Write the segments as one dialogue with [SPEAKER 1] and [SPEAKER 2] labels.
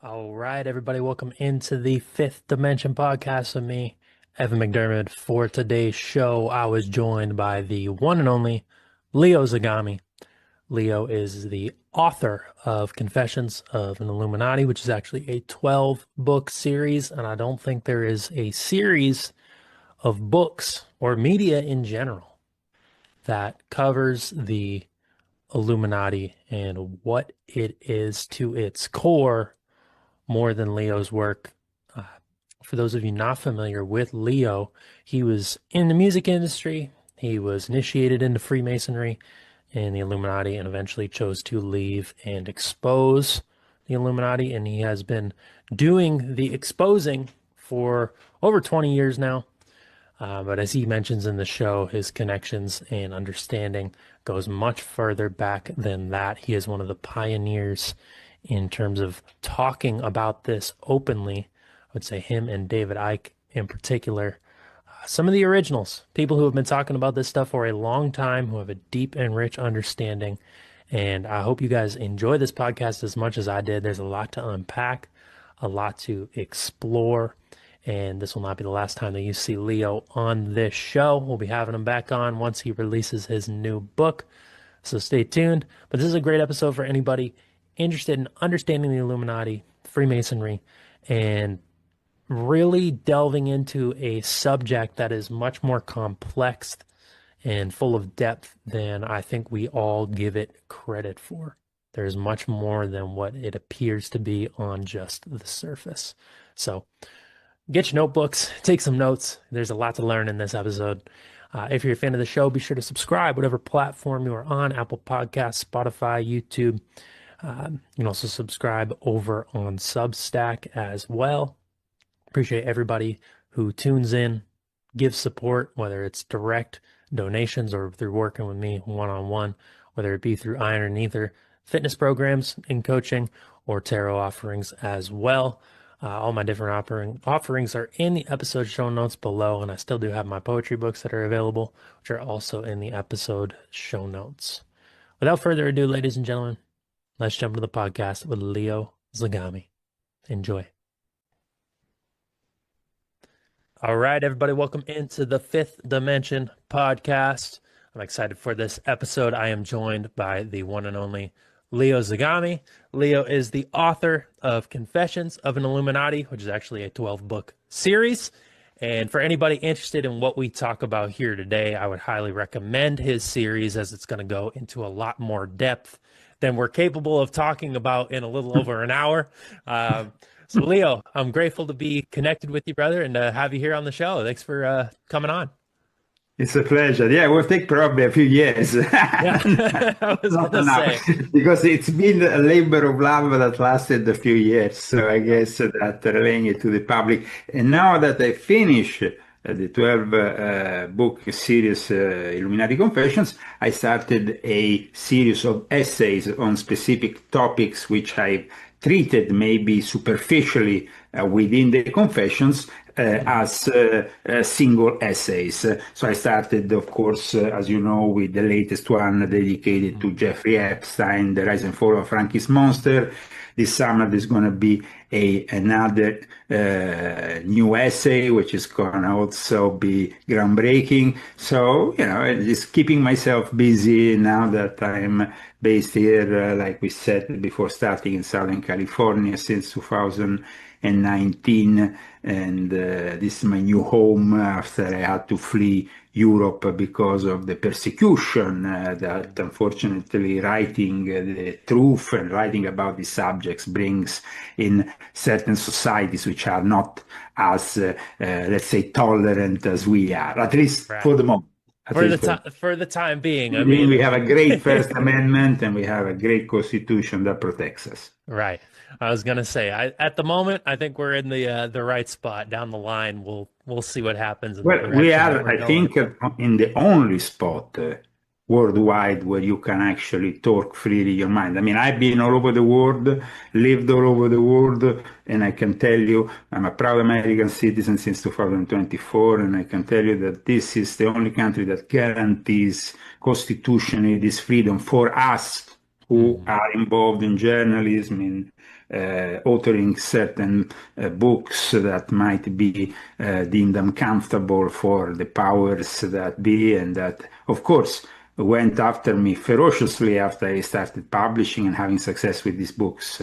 [SPEAKER 1] All right, everybody, welcome into the Fifth Dimension podcast with me, Evan McDermott. For today's show, I was joined by the one and only Leo Zagami. Leo is the author of Confessions of an Illuminati, which is actually a 12-book series, and I don't think there is a series of books or media in general that covers the Illuminati and what it is to its core more than Leo's work. Uh, for those of you not familiar with Leo, he was in the music industry. He was initiated into Freemasonry and the Illuminati and eventually chose to leave and expose the Illuminati. And he has been doing the exposing for over 20 years now. But as he mentions in the show, his connections and understanding goes much further back than that. He is one of the pioneers in terms of talking about this openly. I would say him and David Icke in particular. Some of the originals, people who have been talking about this stuff for a long time, who have a deep and rich understanding. And I hope you guys enjoy this podcast as much as I did. There's a lot to unpack, a lot to explore. And this will not be the last time that you see Leo on this show. We'll be having him back on once he releases his new book. So stay tuned. But this is a great episode for anybody interested in understanding the Illuminati, Freemasonry, and really delving into a subject that is much more complex and full of depth than I think we all give it credit for. There's much more than what it appears to be on just the surface. So get your notebooks, take some notes. There's a lot to learn in this episode. If you're a fan of the show, be sure to subscribe, whatever platform you are on, Apple Podcasts, Spotify, YouTube. You can also subscribe over on Substack as well. Appreciate everybody who tunes in, gives support, whether it's direct donations or through working with me one-on-one, whether it be through Iron and Ether fitness programs in coaching or tarot offerings as well. All my different offerings are in the episode show notes below, and I still do have my poetry books that are available, which are also in the episode show notes. Without further ado, ladies and gentlemen, let's jump into the podcast with Leo Zagami. Enjoy. All right, everybody, welcome into the Fifth Dimension podcast. I'm excited for this episode. I am joined by the one and only Leo Zagami. Leo is the author of Confessions of an Illuminati, which is actually a 12-book series. And for anybody interested in what we talk about here today, I would highly recommend his series, as it's going to go into a lot more depth than we're capable of talking about in a little over an hour. So, Leo, I'm grateful to be connected with you, brother, and to have you here on the show. Thanks for coming on.
[SPEAKER 2] It's a pleasure. Yeah, it will take probably a few years.
[SPEAKER 1] Yeah, I was
[SPEAKER 2] Not
[SPEAKER 1] going to
[SPEAKER 2] enough,
[SPEAKER 1] say.
[SPEAKER 2] because it's been a labor of love that lasted a few years. So I guess that relaying it to the public. And now that I finish the 12 book series, Illuminati Confessions, I started a series of essays on specific topics which I treated maybe superficially within the confessions as single essays. So I started, of course, as you know, with the latest one dedicated to Jeffrey Epstein, The Rise and Fall of Frankie's Monster. This summer there's going to be another new essay, which is going to also be groundbreaking. So, just keeping myself busy now that I'm based here, like we said before, starting in Southern California since 2019. And this is my new home after I had to flee Europe because of the persecution that unfortunately writing the truth and writing about these subjects brings in certain societies which are not as, let's say, tolerant as we are, at least
[SPEAKER 1] Right.
[SPEAKER 2] for the moment.
[SPEAKER 1] For the time being.
[SPEAKER 2] I mean, we have a great First Amendment and we have a great Constitution that protects us.
[SPEAKER 1] Right. I was gonna say, at the moment, I think we're in the right spot. Down the line, we'll see what happens.
[SPEAKER 2] Well, we are, I think, in the only spot worldwide where you can actually talk freely your mind. I mean, I've been all over the world, lived all over the world, and I can tell you, I'm a proud American citizen since 2024, and I can tell you that this is the only country that guarantees constitutionally this freedom for us who
[SPEAKER 1] Hmm.
[SPEAKER 2] are involved in journalism, in authoring certain books that might be deemed uncomfortable for the powers that be, and that, of course, went after me ferociously after I started publishing and having success with these books.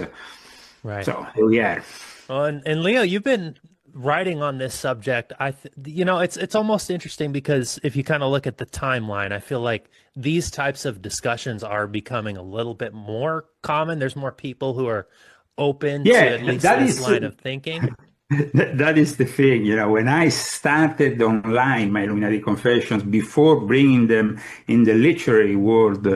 [SPEAKER 1] Right.
[SPEAKER 2] So here we are.
[SPEAKER 1] And Leo, you've been writing on this subject. It's almost interesting because if you kind of look at the timeline, I feel like these types of discussions are becoming a little bit more common. There's more people who are open to at
[SPEAKER 2] Yeah,
[SPEAKER 1] least
[SPEAKER 2] that
[SPEAKER 1] this
[SPEAKER 2] is
[SPEAKER 1] line of thinking.
[SPEAKER 2] that is the thing. When I started online my Illuminati Confessions before bringing them in the literary world,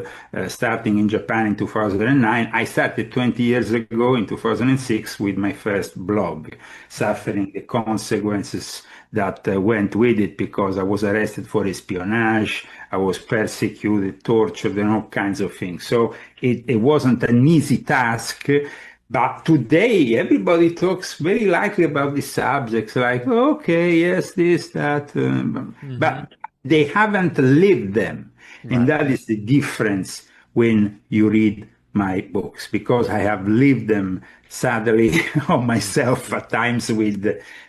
[SPEAKER 2] starting in Japan in 2009, I started 20 years ago in 2006 with my first blog, suffering the consequences that went with it because I was arrested for espionage, I was persecuted, tortured, and all kinds of things. So it wasn't an easy task. But today, everybody talks very likely about these subjects, like, okay, yes, this, that,
[SPEAKER 1] Hmm.
[SPEAKER 2] but they haven't lived them. And
[SPEAKER 1] Right.
[SPEAKER 2] that is the difference when you read my books, because I have lived them sadly on myself at times with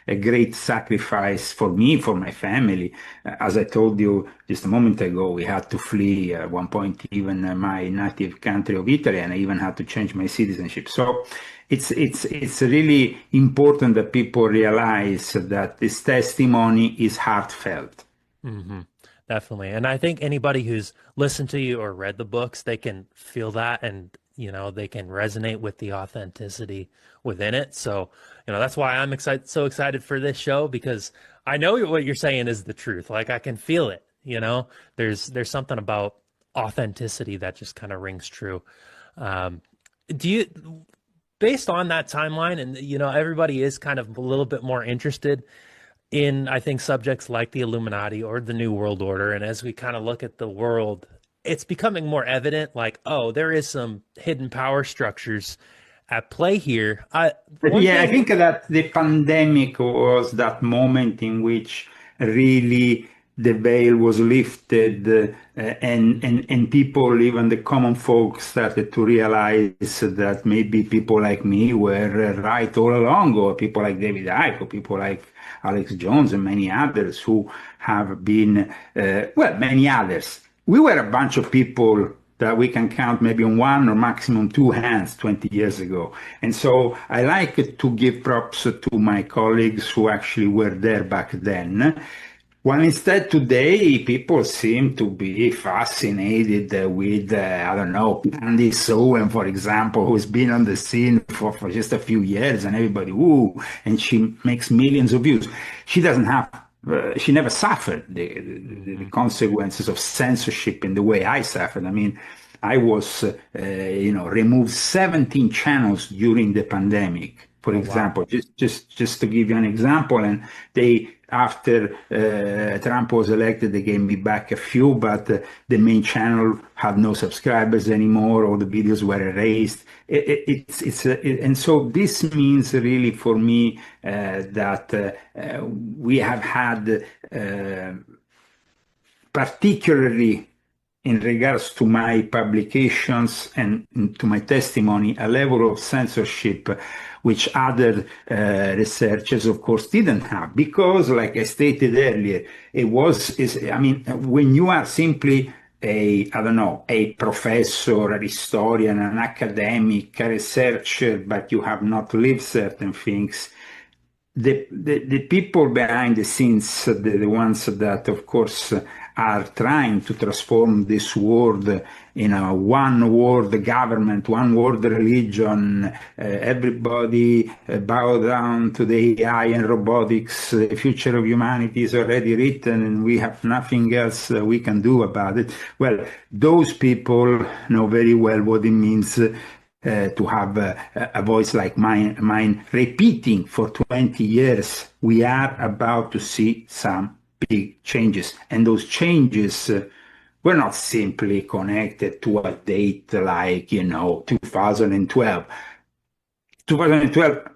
[SPEAKER 2] a great sacrifice for me, for my family. As I told you just a moment ago, we had to flee at one point, even my native country of Italy, and I even had to change my citizenship. So it's really important that people realize that this testimony is heartfelt.
[SPEAKER 1] Hmm. Definitely. And I think anybody who's listened to you or read the books, they can feel that and, they can resonate with the authenticity within it. So, that's why I'm so excited for this show because I know what you're saying is the truth. Like I can feel it, there's something about authenticity that just kind of rings true. Um, do you, based on that timeline and, everybody is kind of a little bit more interested in, I think, subjects like the Illuminati or the New World Order. And as we kind of look at the world, it's becoming more evident like, oh, there is some hidden power structures at play here. One
[SPEAKER 2] Yeah, I
[SPEAKER 1] thing,
[SPEAKER 2] think that the pandemic was that moment in which really the veil was lifted, and people, even the common folk, started to realize that maybe people like me were right all along, or people like David Icke, or people like Alex Jones, and many others who have been, well, many others. We were a bunch of people that we can count maybe on one or maximum two hands 20 years ago. And so I like to give props to my colleagues who actually were there back then. While instead today, people seem to be fascinated with, I don't know, Andy Sowen, for example, who's been on the scene for just a few years and everybody, ooh, and she makes millions of views. She doesn't have she never suffered the
[SPEAKER 1] Mhm.
[SPEAKER 2] consequences of censorship in the way I suffered. I mean, I was, removed 17 channels during the pandemic, for
[SPEAKER 1] Oh, wow.
[SPEAKER 2] example, just to give you an example. And after Trump was elected, they gave me back a few, but the main channel had no subscribers anymore. All the videos were erased. And so this means really for me that we have had particularly in regards to my publications and to my testimony, a level of censorship which other researchers, of course, didn't have. Because, like I stated earlier, I mean, when you are simply I don't know, a professor, a historian, an academic, a researcher, but you have not lived certain things, the people behind the scenes, the ones that, of course, are trying to transform this world in a one world government, one world religion, everybody bow down to the AI and robotics, the future of humanity is already written and we have nothing else we can do about it. Well, those people know very well what it means to have a voice like mine repeating for 20 years. We are about to see some big changes, and those changes were not simply connected to a date like 2012. 2012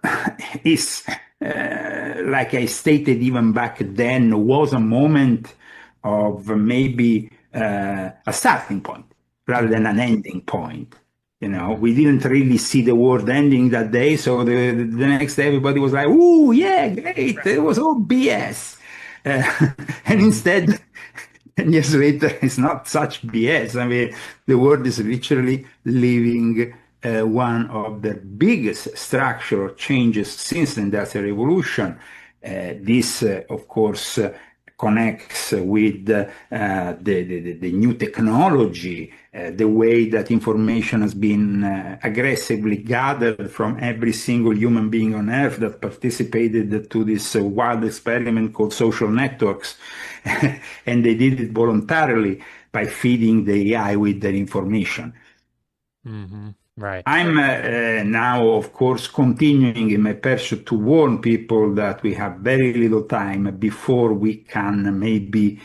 [SPEAKER 2] is, like I stated even back then, was a moment of maybe a starting point rather than
[SPEAKER 1] Mhm.
[SPEAKER 2] an ending point. We didn't really see the world ending that day. So the next day, everybody was like, "Ooh, yeah, great. It was all BS." And instead, 10 years later, it's not such BS. I mean, the world is literally living one of the biggest structural changes since the Industrial Revolution. This, of course, connects with the new technology, the way that information has been aggressively gathered from every single human being on earth that participated to this wild experiment called social networks. And they did it voluntarily by feeding the AI with their information.
[SPEAKER 1] Right.
[SPEAKER 2] I'm now, of course, continuing in my pursuit to warn people that we have very little time before we can maybe,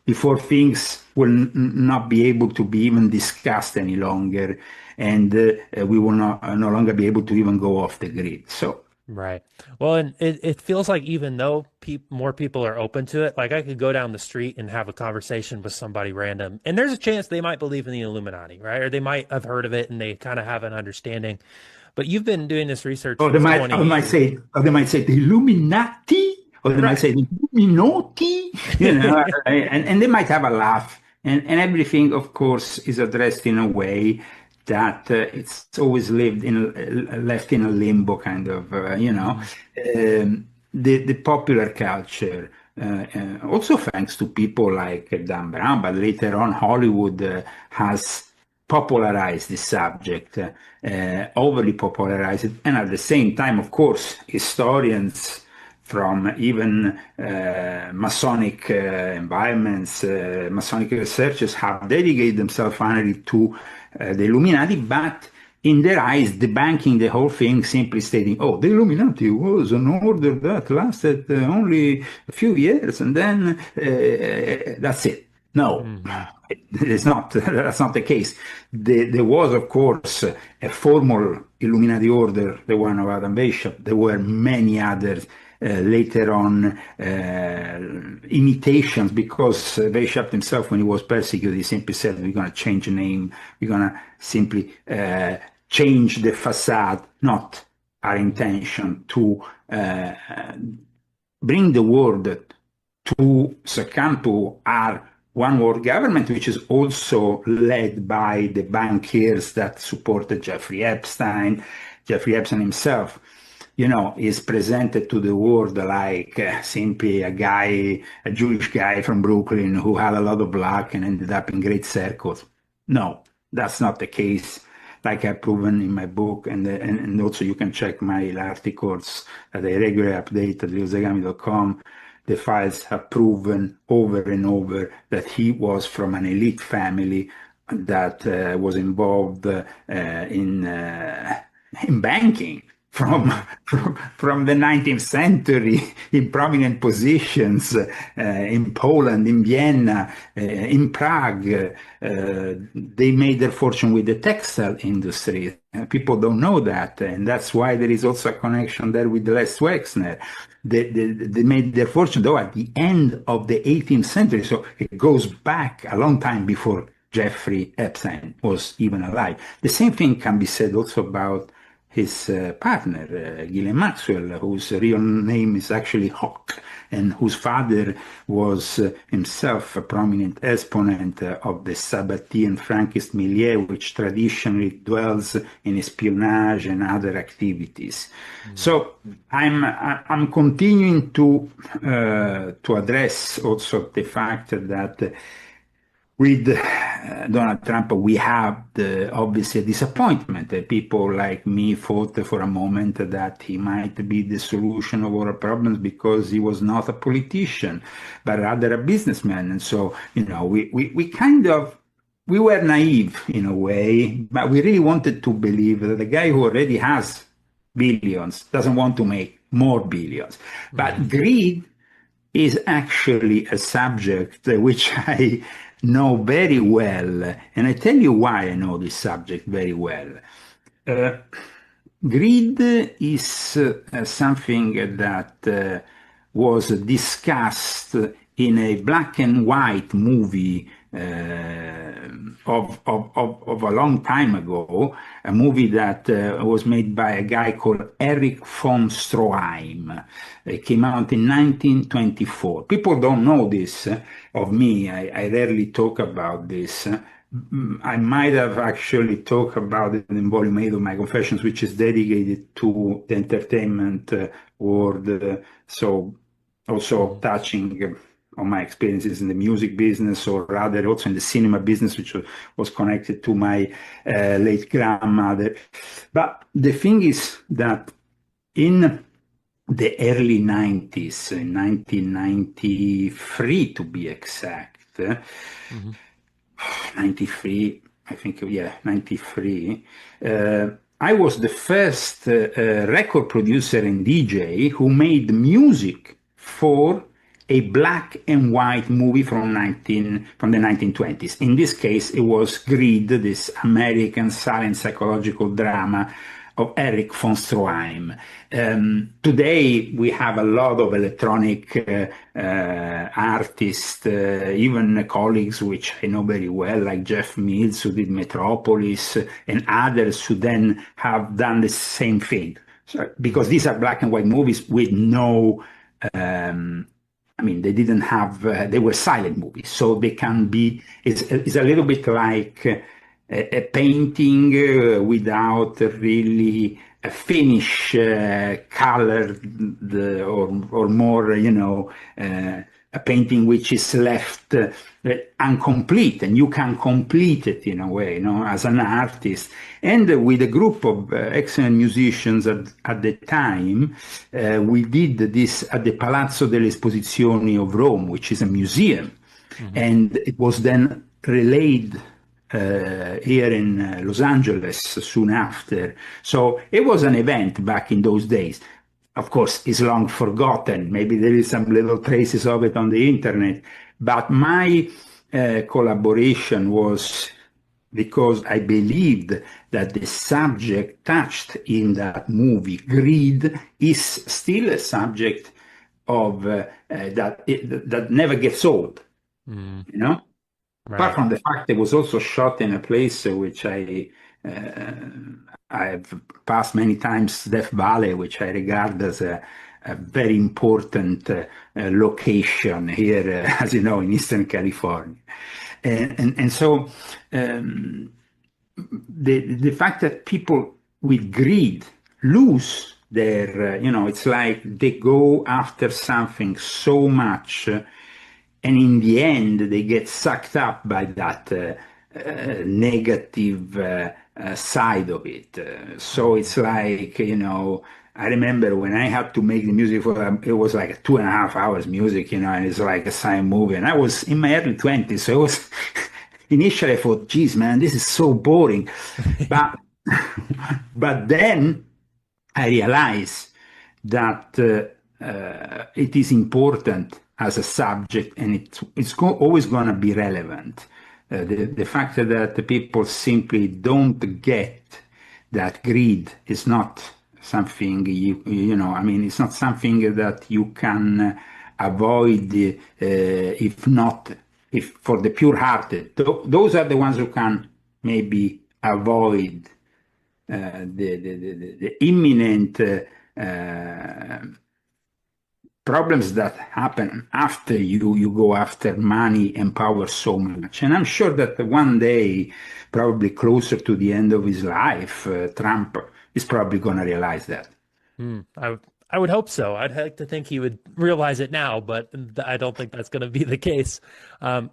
[SPEAKER 2] before things will not be able to be even discussed any longer, and we will no longer be able to even go off the grid. So.
[SPEAKER 1] Right. Well, and it feels like even though more people are open to it, like I could go down the street and have a conversation with somebody random, and there's a chance they might believe in the Illuminati, right? Or they might have heard of it and they kind of have an understanding. But you've been doing this research
[SPEAKER 2] Or
[SPEAKER 1] for 20 years.
[SPEAKER 2] they might say the Illuminati, or they might say the Illuminati, and they might have a laugh. And everything, of course, is addressed in a way that it's always left in a limbo kind of, the popular culture, also thanks to people like Dan Brown, but later on Hollywood has popularized this subject, overly popularized it, and at the same time, of course, historians from even Masonic environments, Masonic researchers have dedicated themselves finally to the Illuminati, but in their eyes, debunking the whole thing, simply stating, "Oh, the Illuminati was an order that lasted only a few years, and then that's it." No, it's not. That's not the case. There was, of course, a formal Illuminati order, the one of Adam Weishaupt. There were many others later on, imitations, because Weishaupt himself, when he was persecuted, he simply said, "We're going to change the name. We're going to simply change the facade, not our intention to bring the world to succumb to our one world government, which is also led by the bankiers that supported Jeffrey Epstein." Jeffrey Epstein himself, is presented to the world like simply a Jewish guy from Brooklyn who had a lot of luck and ended up in great circles. No, that's not the case. Like I've proven in my book, and also you can check my articles that I regularly update at leozagami.com. The files have proven over and over that he was from an elite family that was involved in banking from the 19th century, in prominent positions in Poland, in Vienna, in Prague. They made their fortune with the textile industry. People don't know that, and that's why there is also a connection there with Les Wexner. They made their fortune, though, at the end of the 18th century, so it goes back a long time before Jeffrey Epstein was even alive. The same thing can be said also about his partner, Ghislaine Maxwell, whose real name is actually Hawk, and whose father was himself a prominent exponent of the Sabbatean Frankist milieu, which traditionally dwells in espionage and other activities. So I'm continuing to address also the fact that with Donald Trump, we have obviously a disappointment. People like me thought for a moment that he might be the solution of all our problems because he was not a politician, but rather a businessman. And so, we were naive in a way, but we really wanted to believe that the guy who already has billions doesn't want to make more billions. But greed is actually a subject which I know very well, and I tell you why I know this subject very well. Greed is something that was discussed in a black and white movie of a long time ago, a movie that was made by a guy called Erich von Stroheim. It came out in 1924. People don't know this of me. I rarely talk about this. I might have actually talked about it in Volume 8 of my Confessions, which is dedicated to the entertainment world. So also touching on my experiences in the music business, or rather also in the cinema business, which was connected to my late grandmother. But the thing is that in the early 90s, in 1993 to be exact, 93, I think, yeah, 93. I was the first record producer and DJ who made music for a black and white movie from the 1920s. In this case, it was Greed, this American silent psychological drama of Erich von Stroheim. Today, we have a lot of electronic artists, even colleagues which I know very well, like Jeff Mills, who did Metropolis, and others who then have done the same thing. So, because these are black and white movies with no they didn't have, they were silent movies, so they can be, it's a little bit like a painting without really a finish, colored, or more, a painting which is left incomplete, and you can complete it in a way, as an artist. And with a group of excellent musicians at the time, we did this at the Palazzo delle Esposizioni of Rome, which is a museum. And it was then relayed here in Los Angeles soon after. So it was an event back in those days. Of course, it's long forgotten. Maybe there is some little traces of it on the internet. But my collaboration was because I believed that the subject touched in that movie, greed, is still a subject of that never gets old. Right. Apart from the fact it was also shot in a place which I've passed many times, Death Valley, which I regard as a very important location here, as you know, in Eastern California. And so the fact that people with greed lose their, it's like they go after something so much, and in the end they get sucked up by that negative side of it. So it's like, I remember when I had to make the music for them, it was like 2.5 hours music, and it's like a silent movie. And I was in my early 20s, so it was initially I thought, geez, man, this is so boring. But then I realized that it is important as a subject, and it's always going to be relevant. The fact that the people simply don't get that greed is not something it's not something that you can avoid if for the pure-hearted. Those are the ones who can maybe avoid the imminent problems that happen after you go after money and power so much. And I'm sure that one day, probably closer to the end of his life, Trump is probably going to realize that.
[SPEAKER 1] I would hope so. I'd like to think he would realize it now, but I don't think that's going to be the case. And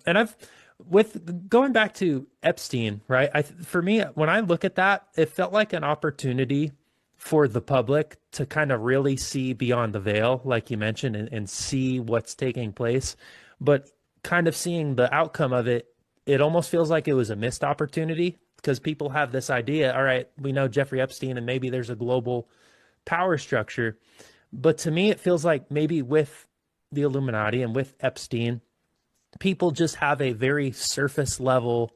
[SPEAKER 1] with going back to Epstein, right? For me, when I look at that, it felt like an opportunity for the public to kind of really see beyond the veil, like you mentioned, and see what's taking place. But kind of seeing the outcome of it, it almost feels like it was a missed opportunity, because people have this idea, all right, we know Jeffrey Epstein and maybe there's a global power structure. But to me, it feels like maybe with the Illuminati and with Epstein, people just have a very surface level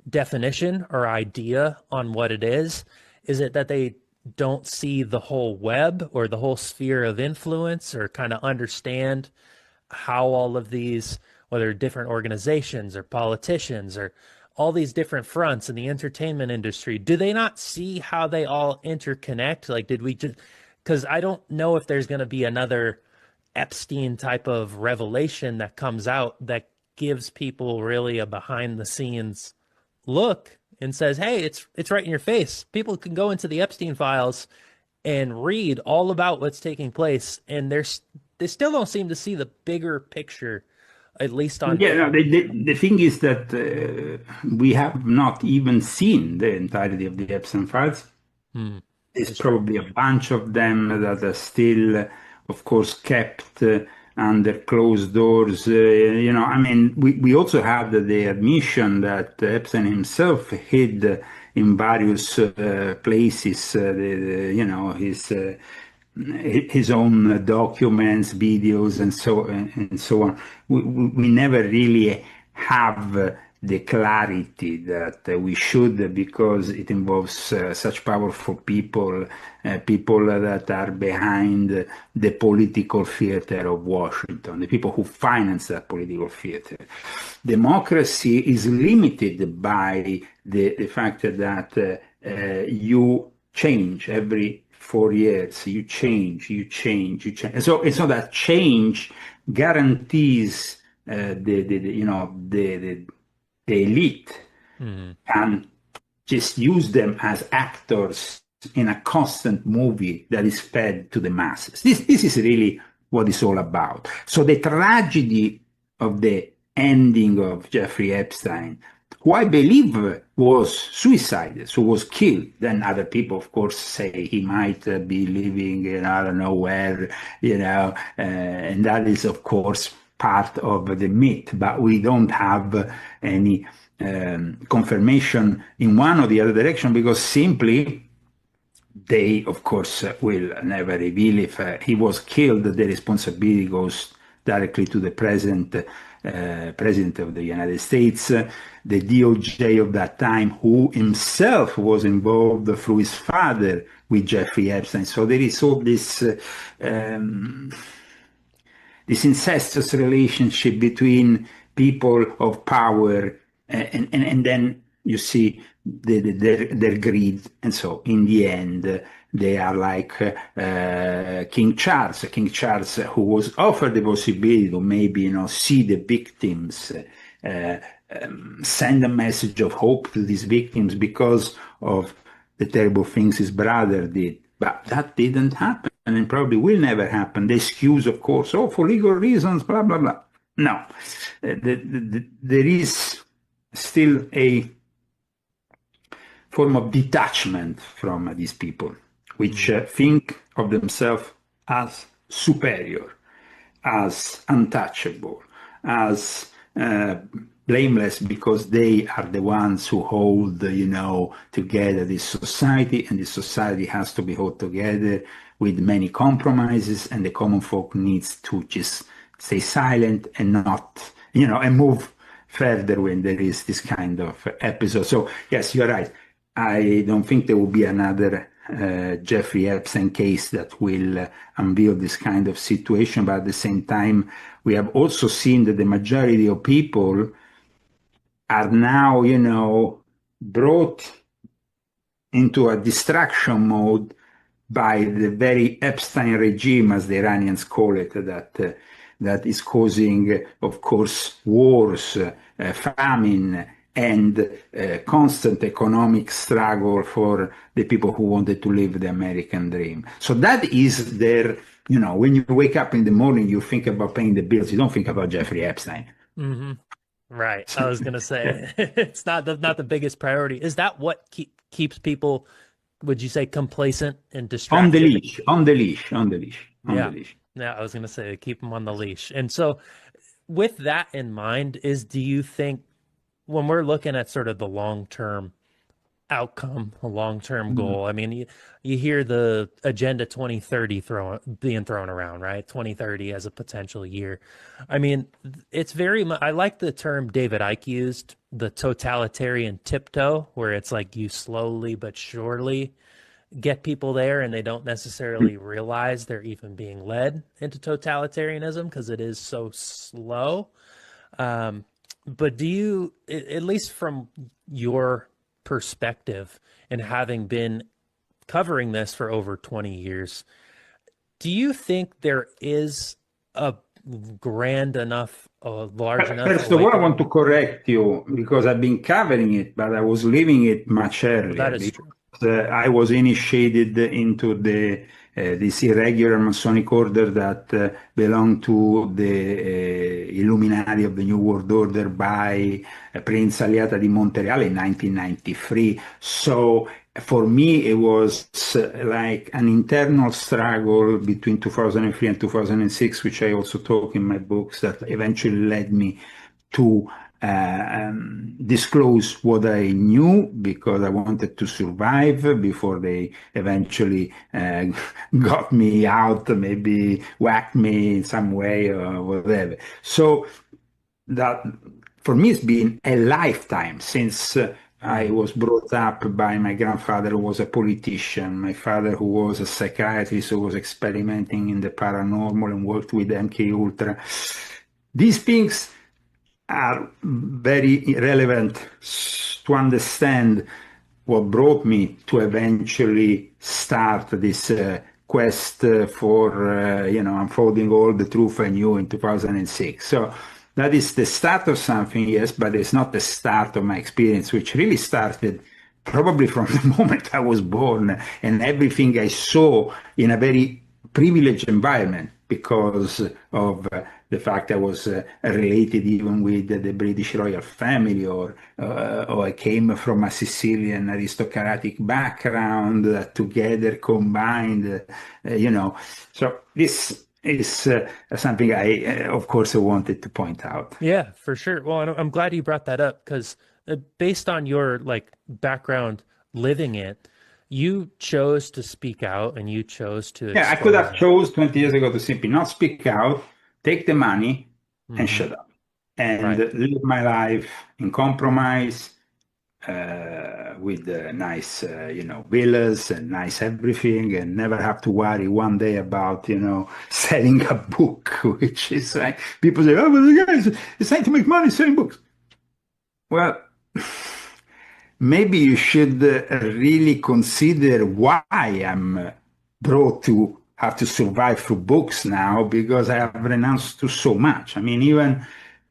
[SPEAKER 1] definition or idea on what it is. Is it that they don't see the whole web or the whole sphere of influence, or kind of understand how all of these whether different organizations or politicians or all these different fronts in the entertainment industry, do they not see how they all interconnect? Like, did we just, because I don't know if there's going to be another Epstein type of revelation that comes out that gives people really a behind the scenes look and says, "Hey, it's right in your face. People can go into the Epstein files and read all about what's taking place, and they still don't seem to see the bigger picture, at least on
[SPEAKER 2] Yeah, no,
[SPEAKER 1] paper."
[SPEAKER 2] the thing is that we have not even seen the entirety of the Epstein files.
[SPEAKER 1] Hmm.
[SPEAKER 2] There's
[SPEAKER 1] That's true.
[SPEAKER 2] probably a bunch of them that are still, of course, kept under closed doors. I mean, we also had the admission that Epstein himself hid in various places, his own documents, videos, and so on. We never really have the clarity that we should, because it involves such powerful people, people that are behind the political theater of Washington, the people who finance that political theater. Democracy is limited by the fact that you change every 4 years. You change, you change, you change. And so it's not that change guarantees the elite
[SPEAKER 1] Hmm.
[SPEAKER 2] can just use them as actors in a constant movie that is fed to the masses. This is really what it's all about. So the tragedy of the ending of Jeffrey Epstein, who I believe was suicided, so was killed. Then other people, of course, say he might be living in I don't know where, and that is, of course, part of the myth, but we don't have any confirmation in one or the other direction, because simply they, of course, will never reveal if he was killed. The responsibility goes directly to the president of the United States, the DOJ of that time, who himself was involved through his father with Jeffrey Epstein. So there is all this incestuous relationship between people of power, and then you see their greed. And so in the end, they are like King Charles, who was offered the possibility to maybe see the victims, send a message of hope to these victims because of the terrible things his brother did. But that didn't happen, and probably will never happen. The excuse, of course, oh, for legal reasons, blah, blah, blah. No, there is still a form of detachment from these people, which think of themselves as superior, as untouchable, as blameless, because they are the ones who hold, together this society, and this society has to be held together with many compromises, and the common folk needs to just stay silent and not, and move further when there is this kind of episode. So yes, you're right. I don't think there will be another Jeffrey Epstein case that will unveil this kind of situation. But at the same time, we have also seen that the majority of people are now, brought into a distraction mode by the very Epstein regime, as the Iranians call it, that is causing, of course, wars, famine, and constant economic struggle for the people who wanted to live the American dream. So that is their, when you wake up in the morning, you think about paying the bills. You don't think about Jeffrey Epstein.
[SPEAKER 1] Hmm. Right. I was gonna say it's not the biggest priority. Is that what keeps people, would you say, complacent and
[SPEAKER 2] On the
[SPEAKER 1] distracted?
[SPEAKER 2] leash, on the leash, on the leash, on the
[SPEAKER 1] Yeah.
[SPEAKER 2] leash.
[SPEAKER 1] Yeah, I was gonna say keep them on the leash. And so with that in mind, do you think when we're looking at sort of the long-term outcome, a long-term
[SPEAKER 2] Mm.
[SPEAKER 1] goal. I mean, you hear the Agenda 2030 being thrown around, right? 2030 as a potential year. I mean, it's very much, I like the term David Icke used, the totalitarian tiptoe, where it's like you slowly but surely get people there and they don't necessarily realize they're even being led into totalitarianism because it is so slow. But do you, at least from your perspective and having been covering this for over 20 years, do you think there is a grand enough, a large enough
[SPEAKER 2] First of all, I want
[SPEAKER 1] awakening?
[SPEAKER 2] to correct you because I've been covering it, but I was living it much
[SPEAKER 1] Well, that
[SPEAKER 2] earlier
[SPEAKER 1] is
[SPEAKER 2] because
[SPEAKER 1] true.
[SPEAKER 2] I was initiated into the this irregular Masonic order that belonged to the Illuminati of the New World Order by Prince Aliata di Montereale in 1993. So for me, it was like an internal struggle between 2003 and 2006, which I also talk in my books, that eventually led me to disclose what I knew because I wanted to survive before they eventually got me out, maybe whacked me in some way or whatever. So that for me it's been a lifetime since I
[SPEAKER 1] Mm,
[SPEAKER 2] was brought up by my grandfather who was a politician, my father who was a psychiatrist who was experimenting in the paranormal and worked with MK Ultra. These things are very relevant to understand what brought me to eventually start this quest for unfolding all the truth I knew in 2006. So that is the start of something, yes, but it's not the start of my experience, which really started probably from the moment I was born and everything I saw in a very privileged environment because of the fact I was related even with the British royal family, or I came from a Sicilian aristocratic background together combined, you know. So this is something I, of course, I wanted to point out.
[SPEAKER 1] yeah, for sure. Well, and I'm glad you brought that up because based on your like background living it, you chose to speak out and you chose to
[SPEAKER 2] Yeah, I could
[SPEAKER 1] expose
[SPEAKER 2] have
[SPEAKER 1] it.
[SPEAKER 2] chose 20 years ago to simply not speak out, take the money, and
[SPEAKER 1] Hmm.
[SPEAKER 2] shut up, and
[SPEAKER 1] Right.
[SPEAKER 2] live my life in compromise with nice, villas and nice everything, and never have to worry one day about, selling a book, which is like people say, oh, well, the guy is trying to make money selling books. Well, maybe you should really consider why I'm brought to have to survive through books now because I have renounced to so much. I mean, even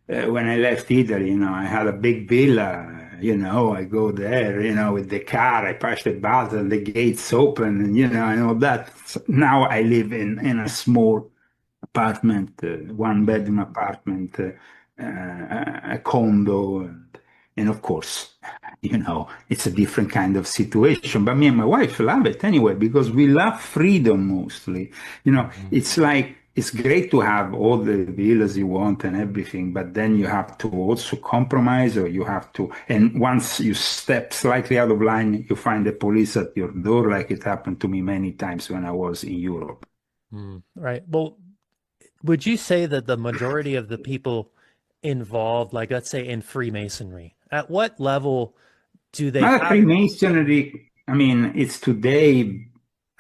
[SPEAKER 2] when I left Italy, I had a big villa. I go there, with the car, I push the button, the gates open, and and all that. So now I live in a small apartment, one bedroom apartment, a condo, and of course, it's a different kind of situation. But me and my wife love it anyway because we love freedom mostly.
[SPEAKER 1] Hmm.
[SPEAKER 2] It's like it's great to have all the villas you want and everything, but then you have to also compromise, or you have to. And once you step slightly out of line, you find the police at your door, like it happened to me many times when I was in Europe.
[SPEAKER 1] Right. Well, would you say that the majority of the people involved, like let's say in Freemasonry, at what level do they
[SPEAKER 2] Now,
[SPEAKER 1] have?
[SPEAKER 2] Freemasonry, I mean, it's today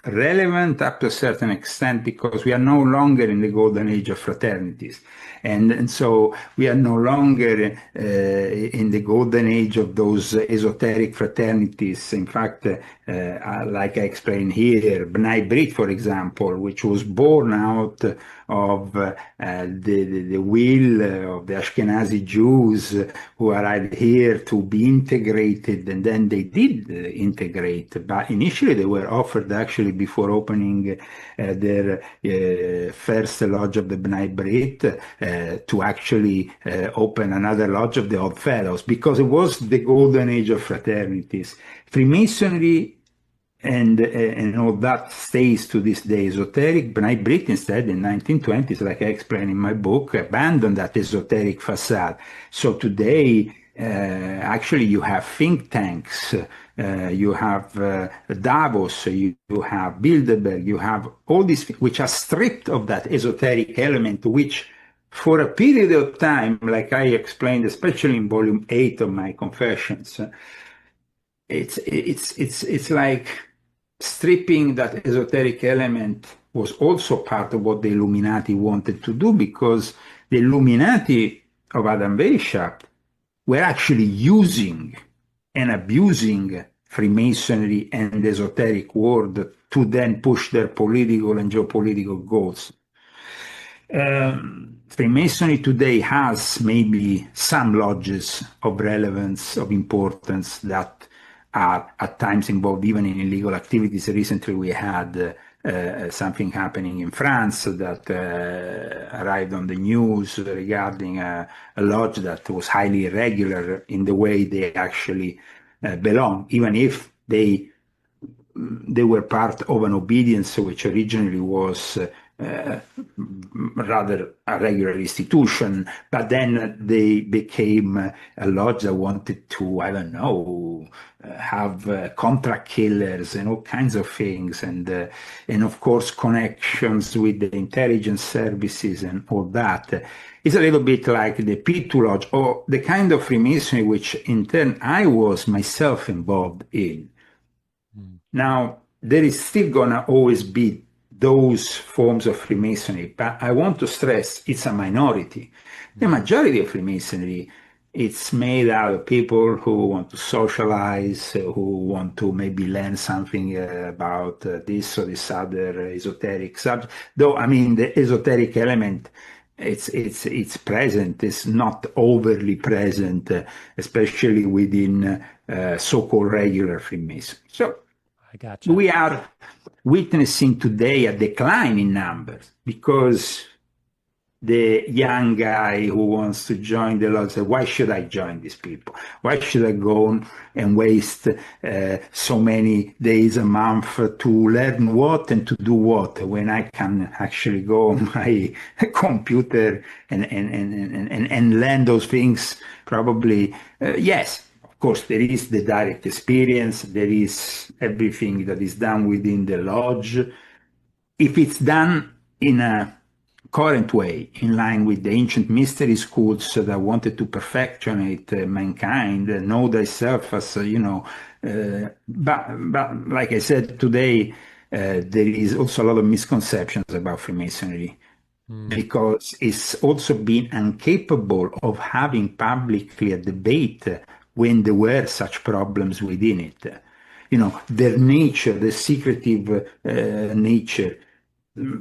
[SPEAKER 2] relevant up to a certain extent because we are no longer in the golden age of fraternities. And so we are no longer in the golden age of those esoteric fraternities. In fact, like I explained here, B'nai B'rith, for example, which was born out of the will of the Ashkenazi Jews who arrived here to be integrated, and then they did integrate. But initially, they were offered actually before opening their first lodge of the B'nai B'rith to actually open another lodge of the Odd Fellows because it was the golden age of fraternities. Freemasonry and all that stays to this day esoteric. B'nai B'rith instead in 1920s, like I explain in my book, abandoned that esoteric facade. So today, actually, you have think tanks, you have Davos, you have Bilderberg, you have all these which are stripped of that esoteric element, which for a period of time, like I explained, especially in volume 8 of my Confessions, it's like stripping that esoteric element was also part of what the Illuminati wanted to do because the Illuminati of Adam Weishaupt were actually using and abusing Freemasonry and the esoteric world to then push their political and geopolitical goals. Freemasonry today has maybe some lodges of relevance, of importance that are at times involved even in illegal activities. Recently, we had something happening in France that arrived on the news regarding a lodge that was highly irregular in the way they actually belong, even if they were part of an obedience which originally was rather a regular institution, but then they became a lodge that wanted to, I don't know, have contract killers and all kinds of things, and of course connections with the intelligence services and all that. It's a little bit like the P2 Lodge or the kind of Freemasonry which in turn I was myself involved in. Now, there is still going to always be those forms of Freemasonry, but I want to stress it's a minority. The majority of Freemasonry, it's made out of people who want to socialize, who want to maybe learn something about this or this other esoteric subject. Though, I mean, the esoteric element, it's present. It's not overly present, especially within so-called regular Freemasons. So
[SPEAKER 1] I gotcha.
[SPEAKER 2] we are witnessing today a decline in numbers because the young guy who wants to join the lodge says, why should I join these people? Why should I go and waste so many days a month to learn what and to do what when I can actually go on my computer and learn those things probably? Yes. Of course, there is the direct experience, there is everything that is done within the lodge. If it's done in a current way, in line with the ancient mystery schools that wanted to perfectionate mankind, know thyself as, but like I said today, there is also a lot of misconceptions about Freemasonry. Because it's also been incapable of having publicly a debate when there were such problems within it. Their nature, the secretive nature.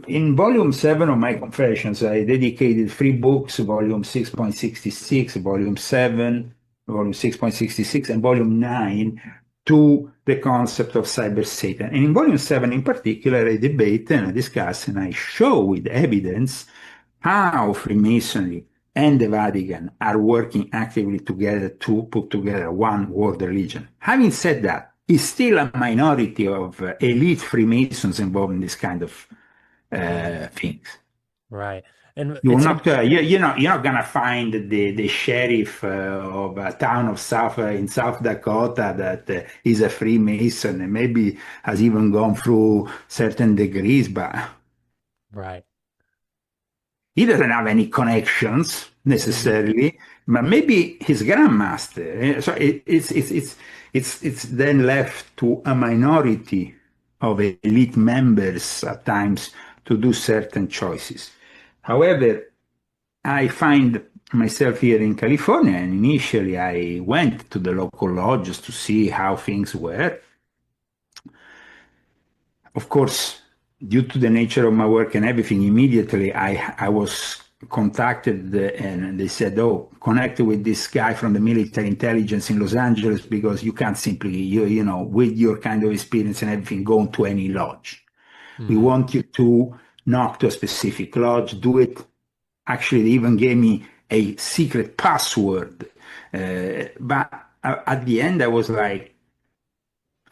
[SPEAKER 2] In volume 7 of my Confessions, I dedicated 3 books, volume 6.66, volume 7, volume 6.66, and volume 9, to the concept of cyber Satan. And in volume 7 in particular, I debate and I discuss and I show with evidence how Freemasonry and the Vatican are working actively together to put together one world religion. Having said that, it's still a minority of elite Freemasons involved in this kind of things.
[SPEAKER 1] Right. And
[SPEAKER 2] You're
[SPEAKER 1] it's
[SPEAKER 2] not, you're not gonna find the sheriff of a town of in South Dakota that is a Freemason and maybe has even gone through certain degrees, but
[SPEAKER 1] right.
[SPEAKER 2] he doesn't have any connections necessarily, but maybe his grandmaster. So it's then left to a minority of elite members at times to do certain choices. However, I find myself here in California, and initially I went to the local lodges to see how things were. Of course, due to the nature of my work and everything, immediately I was contacted and they said, oh, connect with this guy from the military intelligence in Los Angeles because you can't simply, with your kind of experience and everything, go into any lodge. We want you to knock to a specific lodge, do it. Actually, they even gave me a secret password. But at the end, I was like,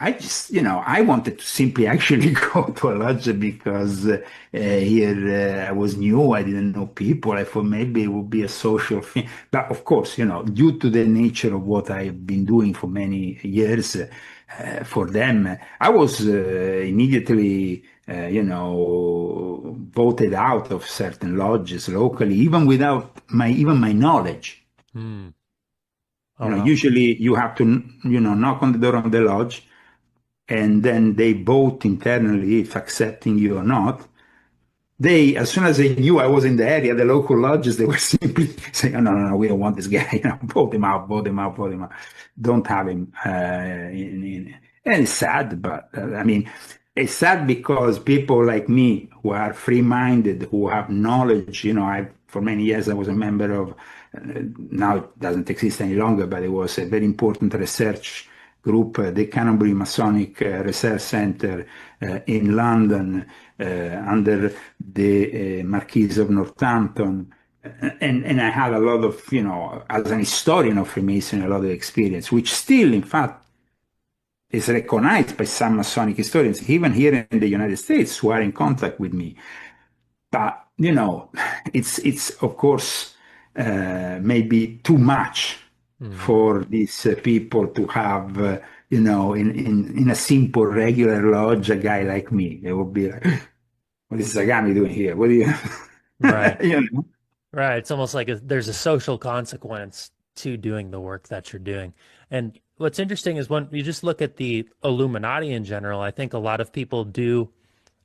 [SPEAKER 2] I just, I wanted to simply actually go to a lodge because here I was new, I didn't know people. I thought maybe it would be a social thing. But of course, due to the nature of what I've been doing for many years, for them, I was immediately, voted out of certain lodges locally, even without my knowledge.
[SPEAKER 1] Oh, wow.
[SPEAKER 2] Usually you have to, knock on the door of the lodge, and then they vote internally if accepting you or not. they, as soon as they knew I was in the area, the local lodges, they were simply saying, "Oh, no, no, no, we don't want this guy. Vote him out, vote him out, vote him out. Don't have him." And it's sad, but I mean, it's sad because people like me who are free-minded, who have knowledge, I for many years I was a member of, now it doesn't exist any longer, but it was a very important research group, the Canterbury Masonic Research Center in London, under the Marquis of Northampton. And I had a lot of, as an historian of Freemasonry, a lot of experience, which still, in fact, is recognized by some Masonic historians, even here in the United States, who are in contact with me. But, it's of course, maybe too much for these people to have, in a simple, regular lodge, a guy like me. They would be like, what is Zagami doing here? What do you,
[SPEAKER 1] Right.
[SPEAKER 2] you know?
[SPEAKER 1] Right. It's almost like there's a social consequence to doing the work that you're doing. And what's interesting is when you just look at the Illuminati in general, I think a lot of people do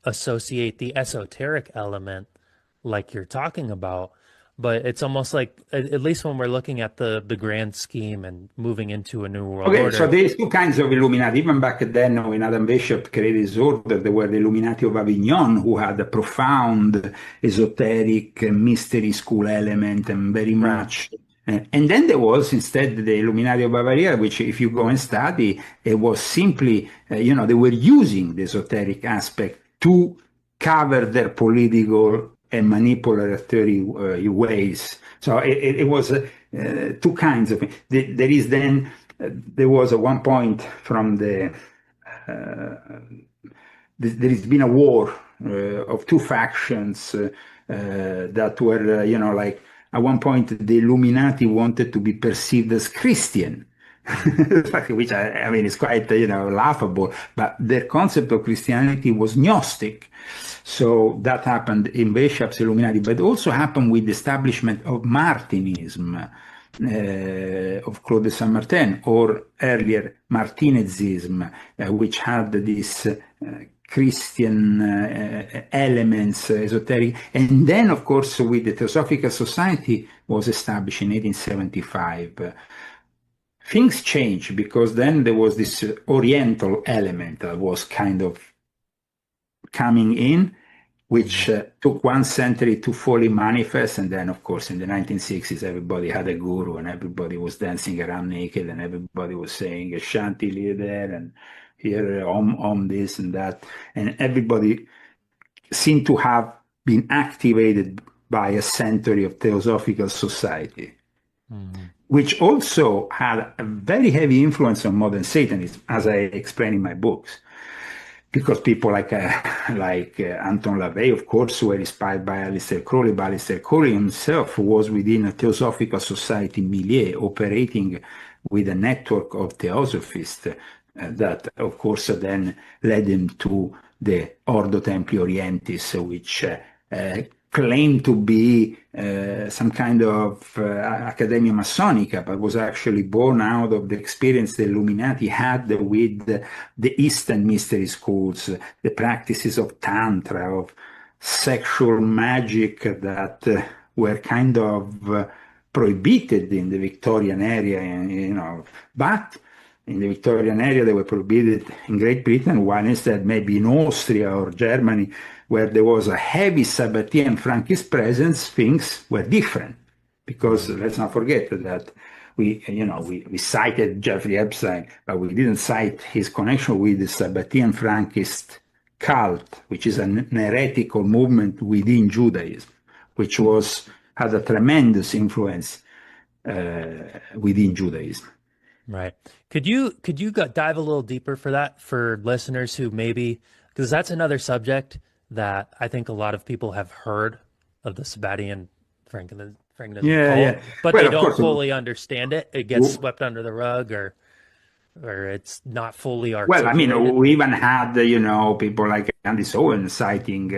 [SPEAKER 1] associate the esoteric element like you're talking about, but it's almost like, at least when we're looking at the grand scheme and moving into a new world
[SPEAKER 2] Okay, so
[SPEAKER 1] order.
[SPEAKER 2] there's two kinds of Illuminati. Even back then, when Adam Bishop created his order, there were the Illuminati of Avignon, who had a profound esoteric mystery school element and very
[SPEAKER 1] Right.
[SPEAKER 2] much. And then there was instead the Illuminati of Bavaria, which, if you go and study, it was simply, they were using the esoteric aspect to cover their political and manipulatory ways. So it was two kinds of. There is then there was at one point from there has been a war of two factions that were, like at one point the Illuminati wanted to be perceived as Christian. Which I mean is quite laughable, but their concept of Christianity was Gnostic. So that happened in Bishop's Illuminati, but also happened with the establishment of Martinism, of Claude de Saint Martin, or earlier Martinezism, which had this Christian elements, esoteric. And then, of course, with the Theosophical Society was established in 1875. Things changed because then there was this Oriental element that was kind of coming in, which took 1 century to fully manifest. And then, of course, in the 1960s, everybody had a guru and everybody was dancing around naked and everybody was saying a Shanti there and here, Om, this and that. And everybody seemed to have been activated by a century of Theosophical Society, which also had a very heavy influence on modern Satanism, as I explain in my books. Because people like Anton LaVey, of course, were inspired by Aleister Crowley, but Aleister Crowley himself was within a Theosophical Society milieu, operating with a network of theosophists that, of course, then led him to the Ordo Templi Orientis, which claimed to be some kind of Academia Masonica, but was actually born out of the experience the Illuminati had with the Eastern mystery schools, the practices of Tantra, of sexual magic that were kind of prohibited in the Victorian area, but in the Victorian area they were prohibited in Great Britain, while instead maybe in Austria or Germany, where there was a heavy Sabbatean Frankist presence, things were different. Because let's not forget that we cited Jeffrey Epstein, but we didn't cite his connection with the Sabbatean Frankist cult, which is an heretical movement within Judaism, which had a tremendous influence within Judaism.
[SPEAKER 1] Right. Could you dive a little deeper for that for listeners who maybe, because that's another subject that I think a lot of people have heard of, the Sabbatean Frankinism cult, but
[SPEAKER 2] well,
[SPEAKER 1] they don't
[SPEAKER 2] course,
[SPEAKER 1] fully understand it. It gets swept under the rug, or it's not fully
[SPEAKER 2] well, I
[SPEAKER 1] articulated.
[SPEAKER 2] mean, we even had, people like Andy Sowen citing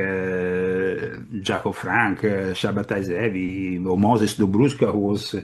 [SPEAKER 2] Jacob Frank, Shabbatai Zevi, or Moses Dobruska, who was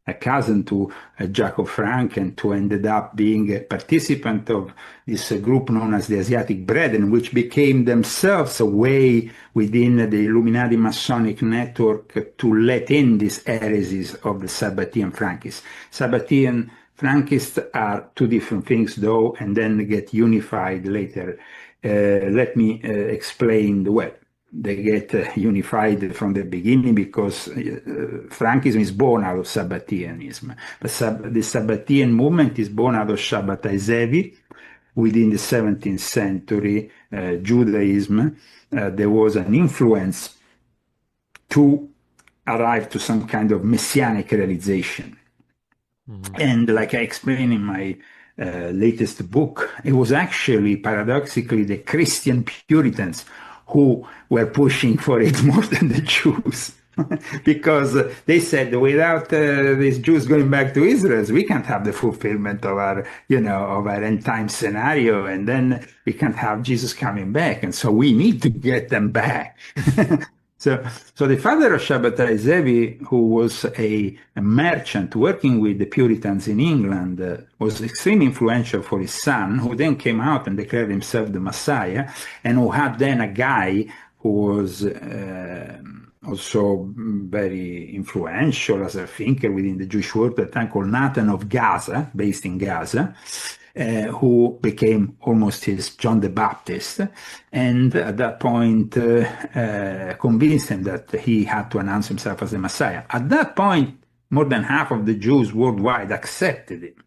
[SPEAKER 2] a cousin to Jacob Frank, and who ended up being a participant of this group known as the Asiatic Brethren, which became themselves a way within the Illuminati Masonic network to let in these heresies of the Sabbatean Frankists. Sabbatean Frankists are two different things, though, and then get unified later. Let me explain the way. They get unified from the beginning because Frankism is born out of Sabbateanism. The Sabbatean movement is born out of Shabbatai Zevi. Within the 17th century Judaism, there was an influence to arrive to some kind of messianic realization. And like I explained in my latest book, it was actually paradoxically the Christian Puritans who were pushing for it more than the Jews. Because they said, without these Jews going back to Israel, we can't have the fulfillment of our, of our end time scenario, and then we can't have Jesus coming back. And so we need to get them back. So the father of Shabbatai Zevi, who was a merchant working with the Puritans in England, was extremely influential for his son, who then came out and declared himself the Messiah, and who had then a guy who was also very influential as a thinker within the Jewish world at the time, called Nathan of Gaza, based in Gaza, who became almost his John the Baptist, and at that point convinced him that he had to announce himself as the Messiah. At that point, more than half of the Jews worldwide accepted him.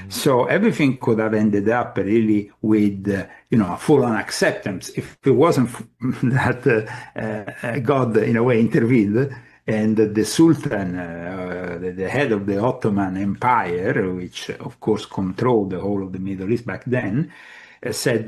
[SPEAKER 2] So everything could have ended up really with, a full-on acceptance if it wasn't that God, in a way, intervened. And the Sultan, the head of the Ottoman Empire, which of course controlled the whole of the Middle East back then, said,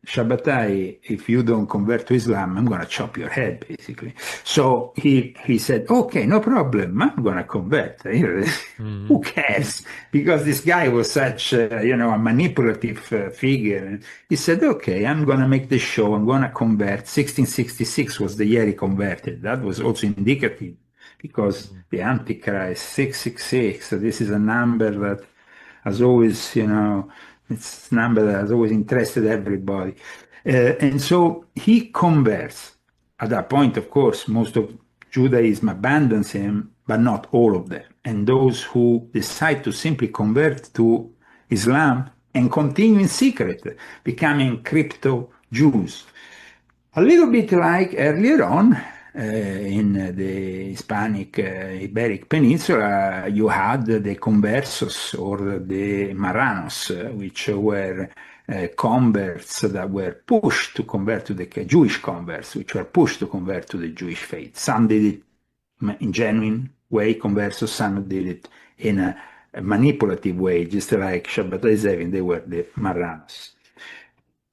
[SPEAKER 2] Shabbatai, if you don't convert to Islam, I'm going to chop your head, basically. So he said, okay, no problem, I'm going to convert. Who cares? Because this guy was such, a manipulative figure. He said, okay, I'm going to make the show, I'm going to convert. 1666 was the year he converted. That was also indicative because the Antichrist, 666, so this is a number that has always, it's a number that has always interested everybody. And so he converts. At that point, of course, most of Judaism abandons him, but not all of them. And those who decide to simply convert to Islam and continue in secret, becoming crypto Jews. A little bit like earlier on, in the Hispanic Iberic Peninsula, you had the conversos or the marranos, which were converts that were pushed to convert to the Jewish converts, which were pushed to convert to the Jewish faith. Some did it in genuine way, conversos, some did it in a manipulative way, just like Shabbatai Zevi, they were the marranos.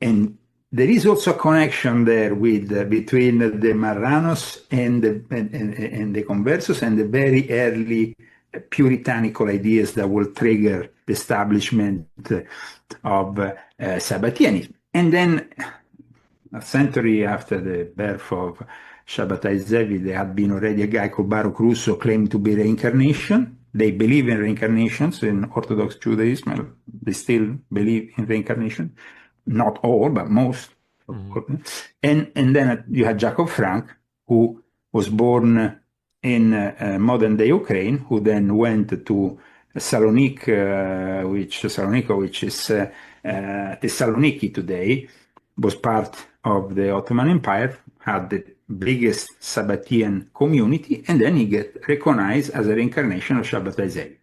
[SPEAKER 2] And there is also a connection there with between the Marranos and the Conversos and the very early puritanical ideas that will trigger the establishment of Sabbateanism. And then a century after the birth of Shabbatai Zevi, there had been already a guy called Baruch Russo claiming to be reincarnation. They believe in reincarnations in Orthodox Judaism. They still believe in reincarnation. Not all, but most. And then you had Jacob Frank, who was born in modern-day Ukraine, who then went to Thessaloniki, which is Thessaloniki today, was part of the Ottoman Empire, had the biggest Sabbatean community, and then he get recognized as a reincarnation of Shabbatai Zevi.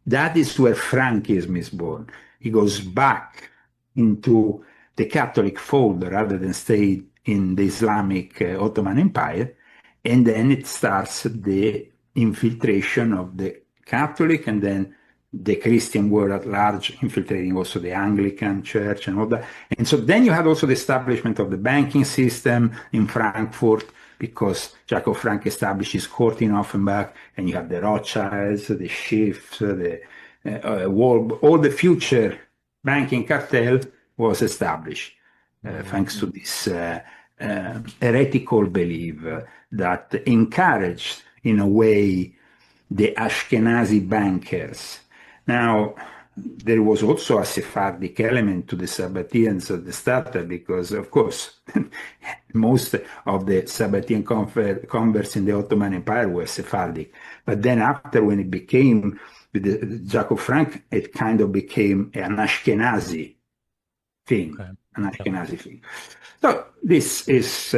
[SPEAKER 2] That is where Frankism is born. He goes back into the Catholic fold rather than stay in the Islamic Ottoman Empire, and then it starts the infiltration of the Catholic and then the Christian world at large, infiltrating also the Anglican Church and all that. And so then you had also the establishment of the banking system in Frankfurt, because Jacob Frank established his court in Offenbach, and you have the Rothschilds, the Schiffs, all the future banking cartel was established thanks to this heretical belief that encouraged, in a way, the Ashkenazi bankers. Now, there was also a Sephardic element to the Sabbateans at the start, because, of course, most of the Sabbatean converts in the Ottoman Empire were Sephardic. But then after, when it became with Jacob Frank, it kind of became an Ashkenazi thing,
[SPEAKER 1] Okay.
[SPEAKER 2] an
[SPEAKER 1] Yep.
[SPEAKER 2] Ashkenazi thing. So this is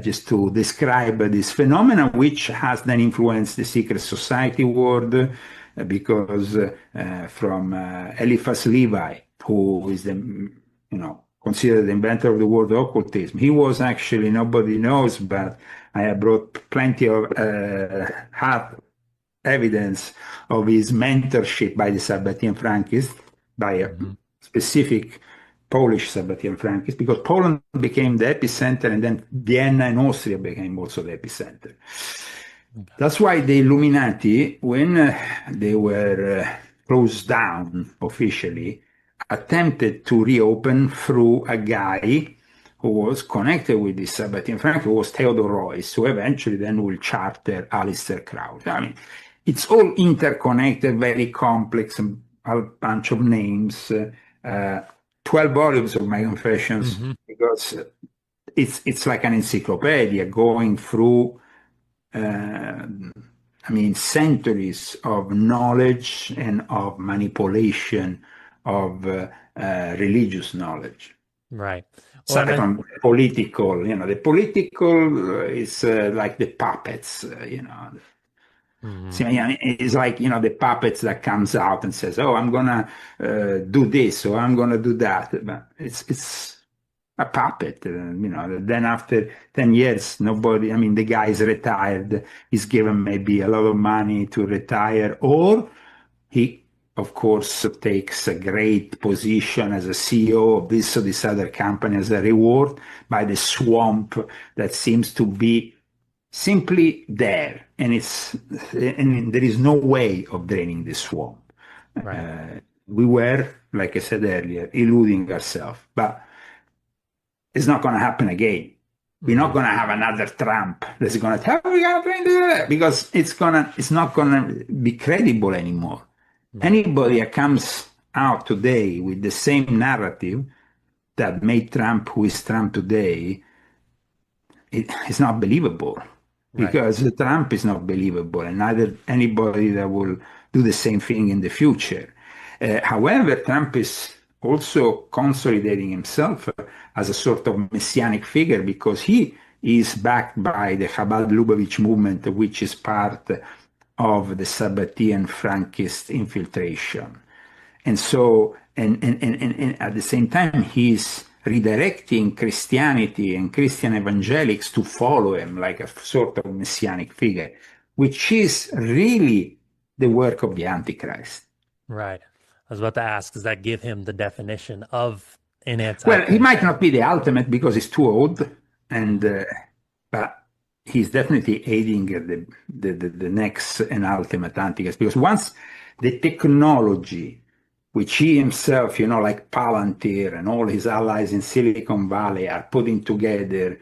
[SPEAKER 2] just to describe this phenomenon, which has then influenced the secret society world, because from Eliphas Levi, who is considered the inventor of the word occultism, he was actually, nobody knows, but I have brought plenty of hard evidence of his mentorship by the Sabbatean Frankists, by a specific Polish Sabbatean Frankists, because Poland became the epicenter, and then Vienna and Austria became also the epicenter. That's why the Illuminati, when they were closed down officially, attempted to reopen through a guy who was connected with the Sabbatean Frank, who was Theodor Royce, who eventually then will charter Aleister Crowley. I mean, it's all interconnected, very complex, a bunch of names, 12 volumes of my confessions, because it's like an encyclopedia going through, centuries of knowledge and of manipulation of religious knowledge.
[SPEAKER 1] Right.
[SPEAKER 2] Well, aside from political, the political is like the puppets, it's like, the puppets that comes out and says, oh, I'm going to do this, or I'm going to do that. But it's a puppet, then after 10 years, nobody, the guy is retired, he's given maybe a lot of money to retire, or he, of course, takes a great position as a CEO of this or this other company as a reward by the swamp that seems to be simply there, and there is no way of draining the swamp.
[SPEAKER 1] Right.
[SPEAKER 2] We were, like I said earlier, eluding ourselves, but it's not going to happen again. We're not going to have another Trump that's going to tell we got to do that, because it's not going to be credible anymore. Right. Anybody that comes out today with the same narrative that made Trump who is Trump today, it's not believable. Right. Because Trump is not believable, and neither anybody that will do the same thing in the future. However, Trump is also consolidating himself as a sort of messianic figure, because he is backed by the Chabad Lubavitch movement, which is part of the Sabbatean Frankist infiltration. And so, and at the same time, he's redirecting Christianity and Christian evangelics to follow him like a sort of messianic figure, which is really the work of the Antichrist.
[SPEAKER 1] Right. I was about to ask, does that give him the definition of an Antichrist?
[SPEAKER 2] Well, he might not be the ultimate because he's too old, and but he's definitely aiding the next and ultimate Antichrist, because once the technology, which he himself, like Palantir and all his allies in Silicon Valley are putting together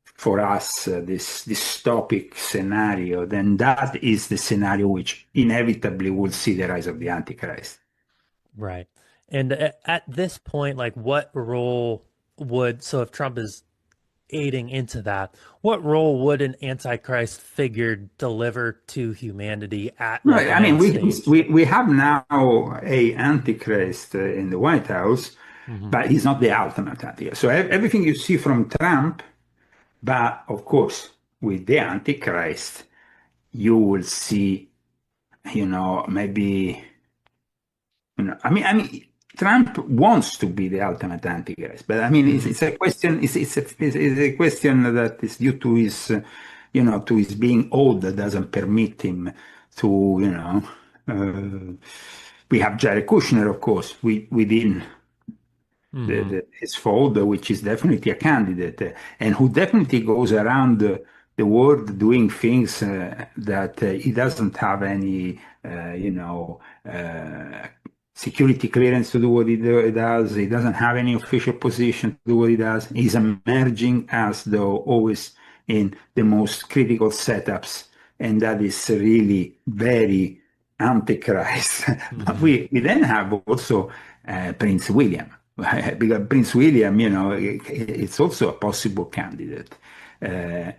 [SPEAKER 2] for us, this dystopic scenario, then that is the scenario which inevitably will see the rise of the Antichrist.
[SPEAKER 1] Right. And at this point, like, what role so if Trump is aiding into that, what role would an Antichrist figure deliver to humanity at
[SPEAKER 2] right? I mean,
[SPEAKER 1] stage?
[SPEAKER 2] we have now a Antichrist in the White House, but he's not the ultimate Antichrist. So everything you see from Trump, but of course, with the Antichrist, you will see, maybe, Trump wants to be the ultimate Antichrist, but it's a question. It's a question that is due to his, to his being old, that doesn't permit him to, we have Jared Kushner, of course, within his fold, which is definitely a candidate, and who definitely goes around the world doing things that he doesn't have any, security clearance to do what he does. He doesn't have any official position to do what he does. He's emerging as though always in the most critical setups and that is really very Antichrist. But
[SPEAKER 1] Hmm.
[SPEAKER 2] we then have also Prince William, because Prince William, it's also a possible candidate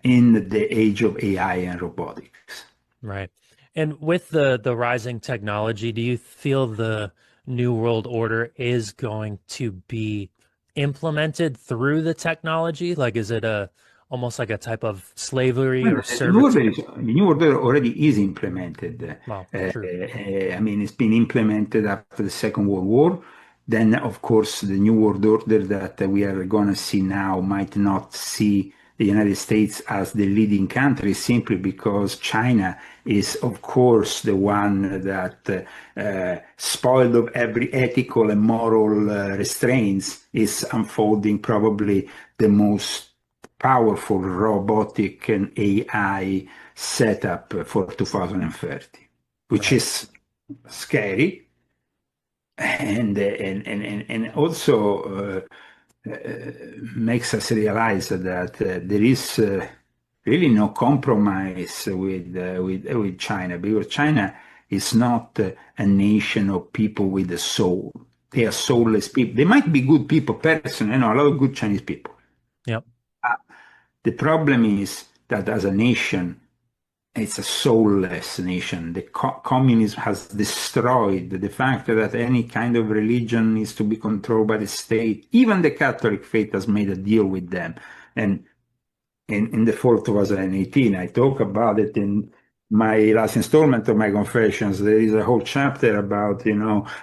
[SPEAKER 2] in the age of AI and robotics.
[SPEAKER 1] Right. And with the rising technology, do you feel the New World Order is going to be implemented through the technology? Like, is it a almost like a type of slavery
[SPEAKER 2] Well,
[SPEAKER 1] or
[SPEAKER 2] the new order
[SPEAKER 1] servitude?
[SPEAKER 2] the new order already is implemented.
[SPEAKER 1] Well, true.
[SPEAKER 2] I mean, it's been implemented after the Second World War. Then, of course, the new world order that we are going to see now might not see the United States as the leading country simply because China is, of course, the one that, spoiled of every ethical and moral restraints, is unfolding probably the most powerful robotic and AI setup for 2030, which
[SPEAKER 1] Right.
[SPEAKER 2] is scary and also makes us realize that there is really no compromise with China, because China is not a nation of people with a soul. They are
[SPEAKER 1] Mhm.
[SPEAKER 2] soulless people. They might be good people, personally. I know a lot of good Chinese people.
[SPEAKER 1] Yep.
[SPEAKER 2] The problem is that as a nation, it's a soulless nation. The communism has destroyed the fact that any kind of religion needs to be controlled by the state. Even the Catholic faith has made a deal with them. And in the fall of 2018. I talk about it in my last installment of my Confessions. There is a whole chapter about,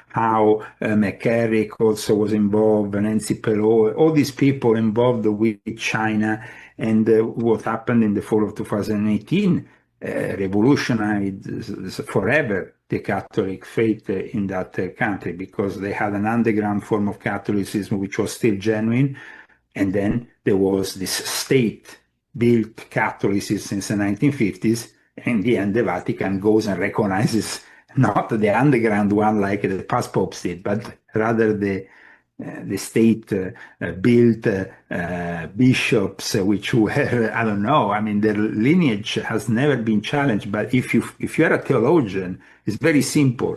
[SPEAKER 2] how McCarrick also was involved, Nancy Pelosi, all these people involved with China, and what happened in the fall of 2018 revolutionized forever the Catholic faith in that country, because they had an underground form of Catholicism which was still genuine, and then there was this state built Catholicism since the 1950s. And in the end, the Vatican goes and recognizes not the underground one like the past popes did, but rather the state built bishops, which were, I don't know, I mean, their lineage has never been challenged. But if you are a theologian, it's very simple.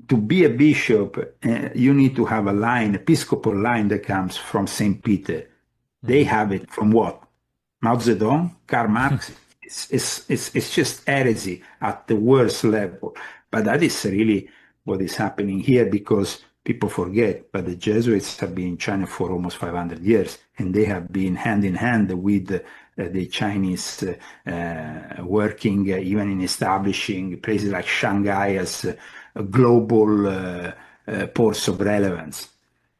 [SPEAKER 2] To be a bishop, you need to have a line, episcopal line that comes from St. Peter. They
[SPEAKER 1] Hmm.
[SPEAKER 2] have it from what? Mao Zedong, Karl Marx. It's just heresy at the worst level. But that is really what is happening here, because people forget, but the Jesuits have been in China for almost 500 years, and they have been hand in hand with the Chinese, working even in establishing places like Shanghai as a global ports of relevance.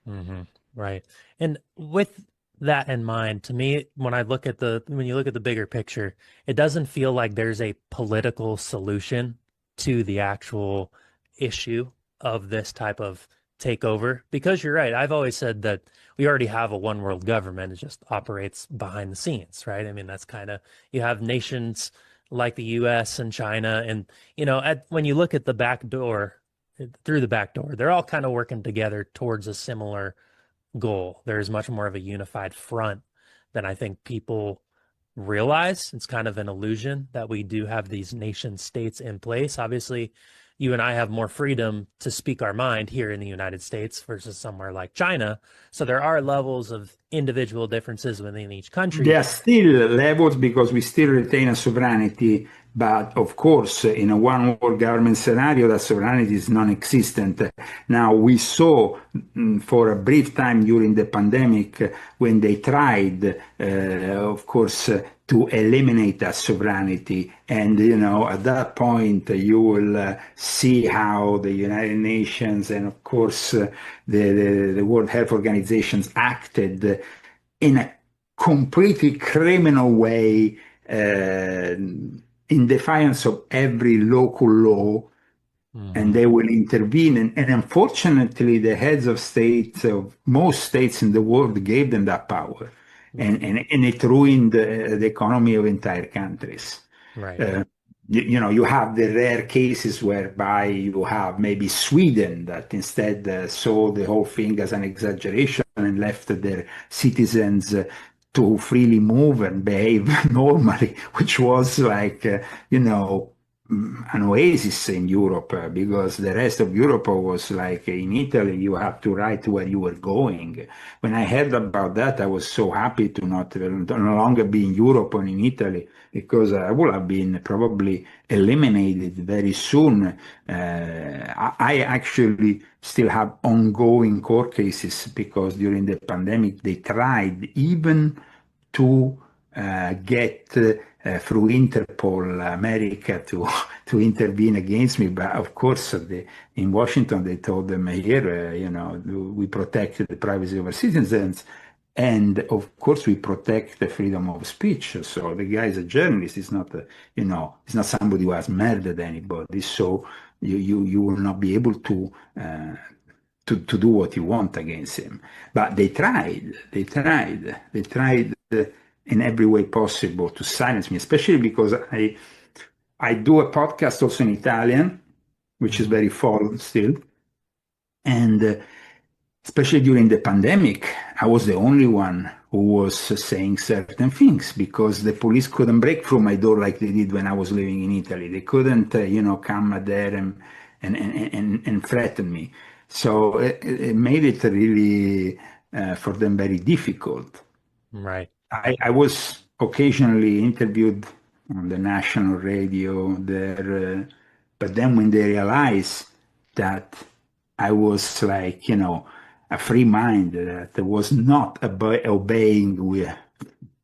[SPEAKER 1] Hmm. Right. And with that in mind, to me, when you look at the bigger picture, it doesn't feel like there's a political solution to the actual issue of this type of takeover. Because you're right. I've always said that we already have a one world government. It just operates behind the scenes, right? I mean, that's kind of, you have nations like the US and China. And, when you look at the back door, through the back door, they're all kind of working together towards a similar goal. There's much more of a unified front than I think people realize. It's kind of an illusion that we do have these nation states in place. Obviously, you and I have more freedom to speak our mind here in the United States versus somewhere like China. So there are levels of individual differences within each
[SPEAKER 2] There
[SPEAKER 1] country.
[SPEAKER 2] are still levels because we still retain a sovereignty, but of course, in a one world government scenario, that sovereignty is non existent. Now, we saw for a brief time during the pandemic when they tried, of course, to eliminate that sovereignty. And, at that point, you will see how the United Nations and, of course, the World Health Organizations acted in a completely criminal way, in defiance of every local law, and
[SPEAKER 1] Hmm.
[SPEAKER 2] they will intervene. And unfortunately, the heads of states of most states in the world gave them that power,
[SPEAKER 1] Right.
[SPEAKER 2] and it ruined the economy of entire countries.
[SPEAKER 1] Right.
[SPEAKER 2] Uh, you have the rare cases whereby you have maybe Sweden that instead saw the whole thing as an exaggeration and left their citizens to freely move and behave normally, which was like, an oasis in Europe, because the rest of Europe was like in Italy, you have to write where you were going. When I heard about that, I was so happy to not no longer be in Europe or in Italy, because I would have been probably eliminated very soon. I actually still have ongoing court cases because during the pandemic they tried even to get through Interpol America to to intervene against me. But of course, in Washington they told them here, we protect the privacy of our citizens. And of course, we protect the freedom of speech. So the guy is a journalist. He's not, he's not somebody who has murdered anybody. So you will not be able to do what you want against him. But they tried in every way possible to silence me, especially because I do a podcast also in Italian, which is very full still. And especially during the pandemic, I was the only one who was saying certain things because the police couldn't break through my door like they did when I was living in Italy. They couldn't, come there and threaten me. So it made it really for them very difficult.
[SPEAKER 1] Right.
[SPEAKER 2] I was occasionally interviewed on the national radio there, but then when they realized that I was like, a free mind that was not obeying with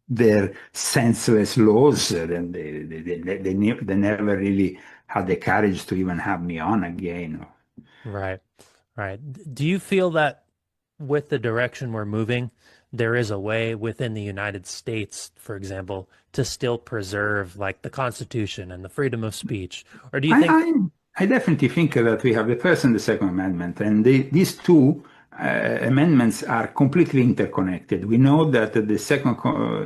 [SPEAKER 2] their senseless laws, then they never really had the courage to even have me on again.
[SPEAKER 1] Right. Right. Do you feel that with the direction we're moving, there is a way within the United States, for example, to still preserve like the Constitution and the freedom of speech? Or do you think
[SPEAKER 2] I definitely think that we have the First and the Second Amendment, and these two amendments are completely interconnected. We know that the second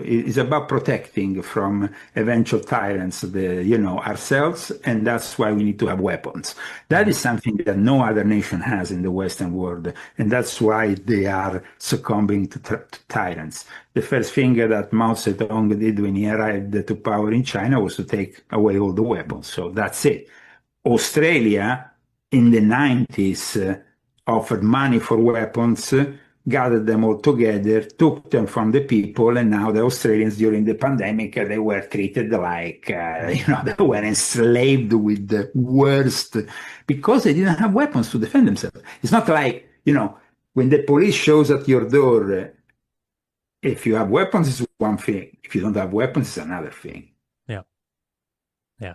[SPEAKER 2] is about protecting from eventual tyrants, ourselves, and that's why we need to have weapons. That is something that no other nation has in the Western world, and that's why they are succumbing to tyrants. The first thing that Mao Zedong did when he arrived to power in China was to take away all the weapons. So that's it. Australia in the 90s offered money for weapons, gathered them all together, took them from the people, and now the Australians during the pandemic, they were treated like, they were enslaved with the worst because they didn't have weapons to defend themselves. It's not like, when the police shows at your door, if you have weapons, it's one thing. If you don't have weapons, it's another thing.
[SPEAKER 1] Yeah. Yeah.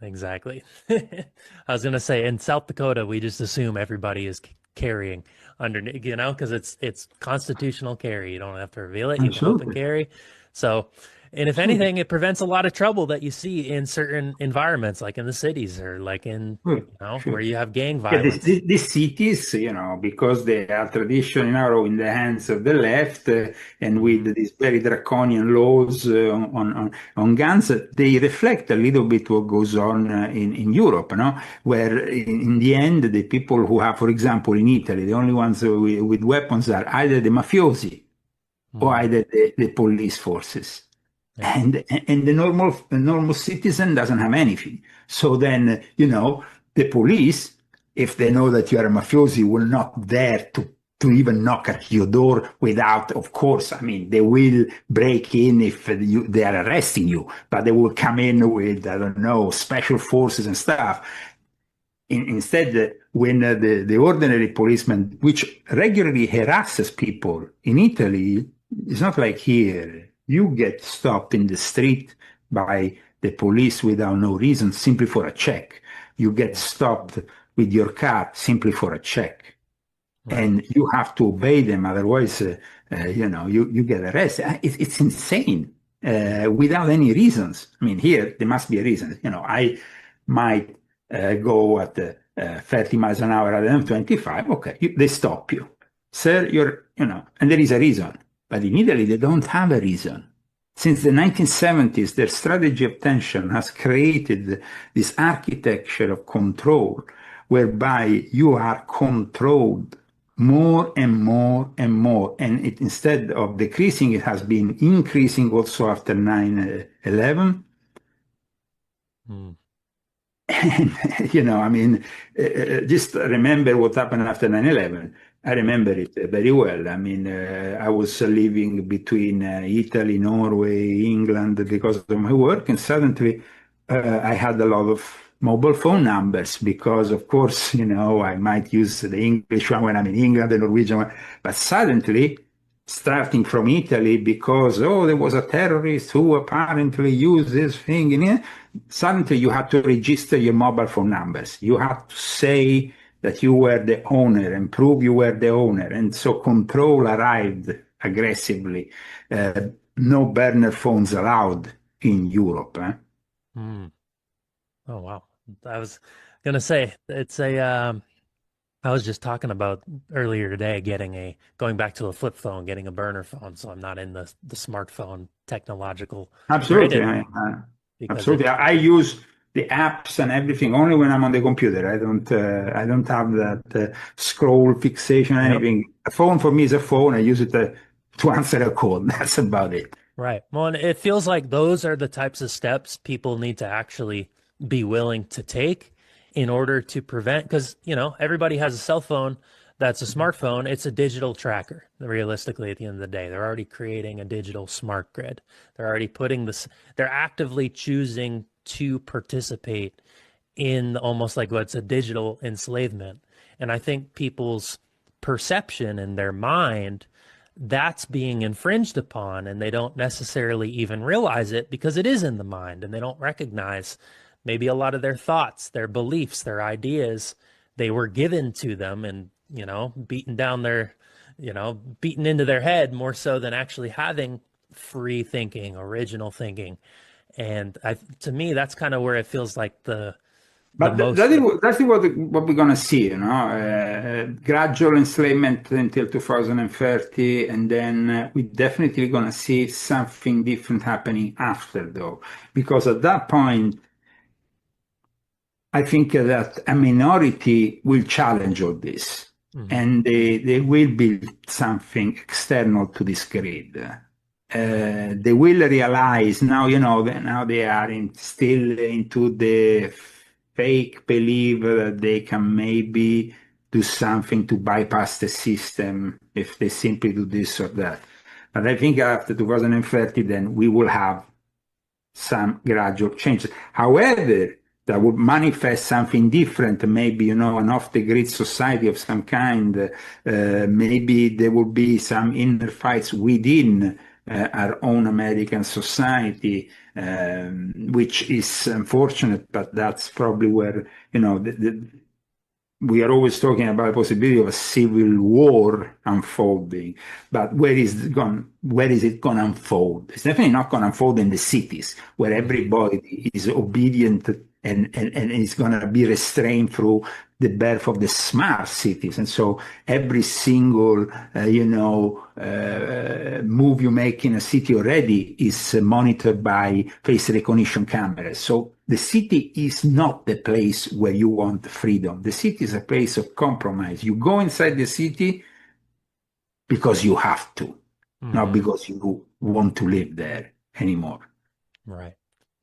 [SPEAKER 1] Exactly. I was going to say in South Dakota, we just assume everybody is carrying underneath, because it's constitutional carry. You don't have to reveal it. You can open carry. So, and if anything, it prevents a lot of trouble that you see in certain environments, like in the cities or like in, where you have gang violence.
[SPEAKER 2] Yeah, these cities, because they are traditionally in the hands of the left and with these very draconian laws on guns, they reflect a little bit what goes on in Europe, where in the end, the people who have, for example, in Italy, the only ones with weapons are either the mafiosi or either the police forces. Yeah. And the normal citizen doesn't have anything. So then, the police, if they know that you are a mafiosi, will not dare to even knock at your door without, of course, they will break in if they are arresting you, but they will come in with, I don't know, special forces and stuff. Instead, when the ordinary policeman, which regularly harasses people in Italy, it's not like here. You get stopped in the street by the police without no reason, simply for a check. You get stopped with your car simply for a check. Right. And you have to obey them, otherwise, you get arrested. It's insane, without any reasons. Here, there must be a reason. I might go at 30 miles an hour rather than 25. Okay, they stop you. Sir, and there is a reason. But in Italy, they don't have a reason. Since the 1970s, their strategy of tension has created this architecture of control, whereby you are controlled more and more and more. And it, instead of decreasing, it has been increasing also after 9/11.
[SPEAKER 1] Mm.
[SPEAKER 2] And, I mean, just remember what happened after 9/11. I remember it very well. I mean, I was living between Italy, Norway, England because of my work, and suddenly I had a lot of mobile phone numbers because, of course, I might use the English one when I'm in England, the Norwegian one, but suddenly, starting from Italy, because, oh, there was a terrorist who apparently used this thing, and suddenly you had to register your mobile phone numbers. You had to say that you were the owner and prove you were the owner. And so control arrived aggressively. No burner phones allowed in Europe.
[SPEAKER 1] Mm. Oh, wow. I was gonna say it's a I was just talking about earlier today going back to a flip phone, getting a burner phone, so I'm not in the smartphone technological grid
[SPEAKER 2] Absolutely.
[SPEAKER 1] anymore because
[SPEAKER 2] Absolutely. I use the apps and everything only when I'm on the computer. I don't have that scroll fixation or
[SPEAKER 1] yep.
[SPEAKER 2] anything. A phone for me is a phone. I use it to answer a call. That's about it.
[SPEAKER 1] Right. Well, and it feels like those are the types of steps people need to actually be willing to take in order to prevent, because, everybody has a cell phone that's a smartphone. It's a digital tracker, realistically, at the end of the day. They're already creating a digital smart grid. They're already they're actively choosing to participate in almost like what's a digital enslavement. And I think people's perception in their mind that's being infringed upon, and they don't necessarily even realize it because it is in the mind, and they don't recognize maybe a lot of their thoughts, their beliefs, their ideas, they were given to them and, beaten down beaten into their head more so than actually having free thinking, original thinking. And to me, that's kind of where it feels like the
[SPEAKER 2] But
[SPEAKER 1] most.
[SPEAKER 2] that's what we're going to see, gradual enslavement until 2030, and then we're definitely going to see something different happening after, though, because at that point, I think that a minority will challenge all this,
[SPEAKER 1] Mhm.
[SPEAKER 2] and they will build something external to this grid. They will realize now, now they are still into the fake belief that they can maybe do something to bypass the system if they simply do this or that. But I think after 2030, then we will have some gradual changes. However, that would manifest something different, maybe, an off-the-grid society of some kind. Maybe there will be some inner fights within our own American society, which is unfortunate, but that's probably where, we are always talking about the possibility of a civil war unfolding, but where is it going to unfold? It's definitely not going to unfold in the cities where
[SPEAKER 1] Mhm.
[SPEAKER 2] everybody is obedient and is going to be restrained through the birth of the smart cities. And so every single, move you make in a city already is monitored by face recognition cameras. So the city is not the place where you want freedom. The city is a place of compromise. You go inside the city because you have to, not
[SPEAKER 1] Mhm.
[SPEAKER 2] because you want to live there anymore.
[SPEAKER 1] Right.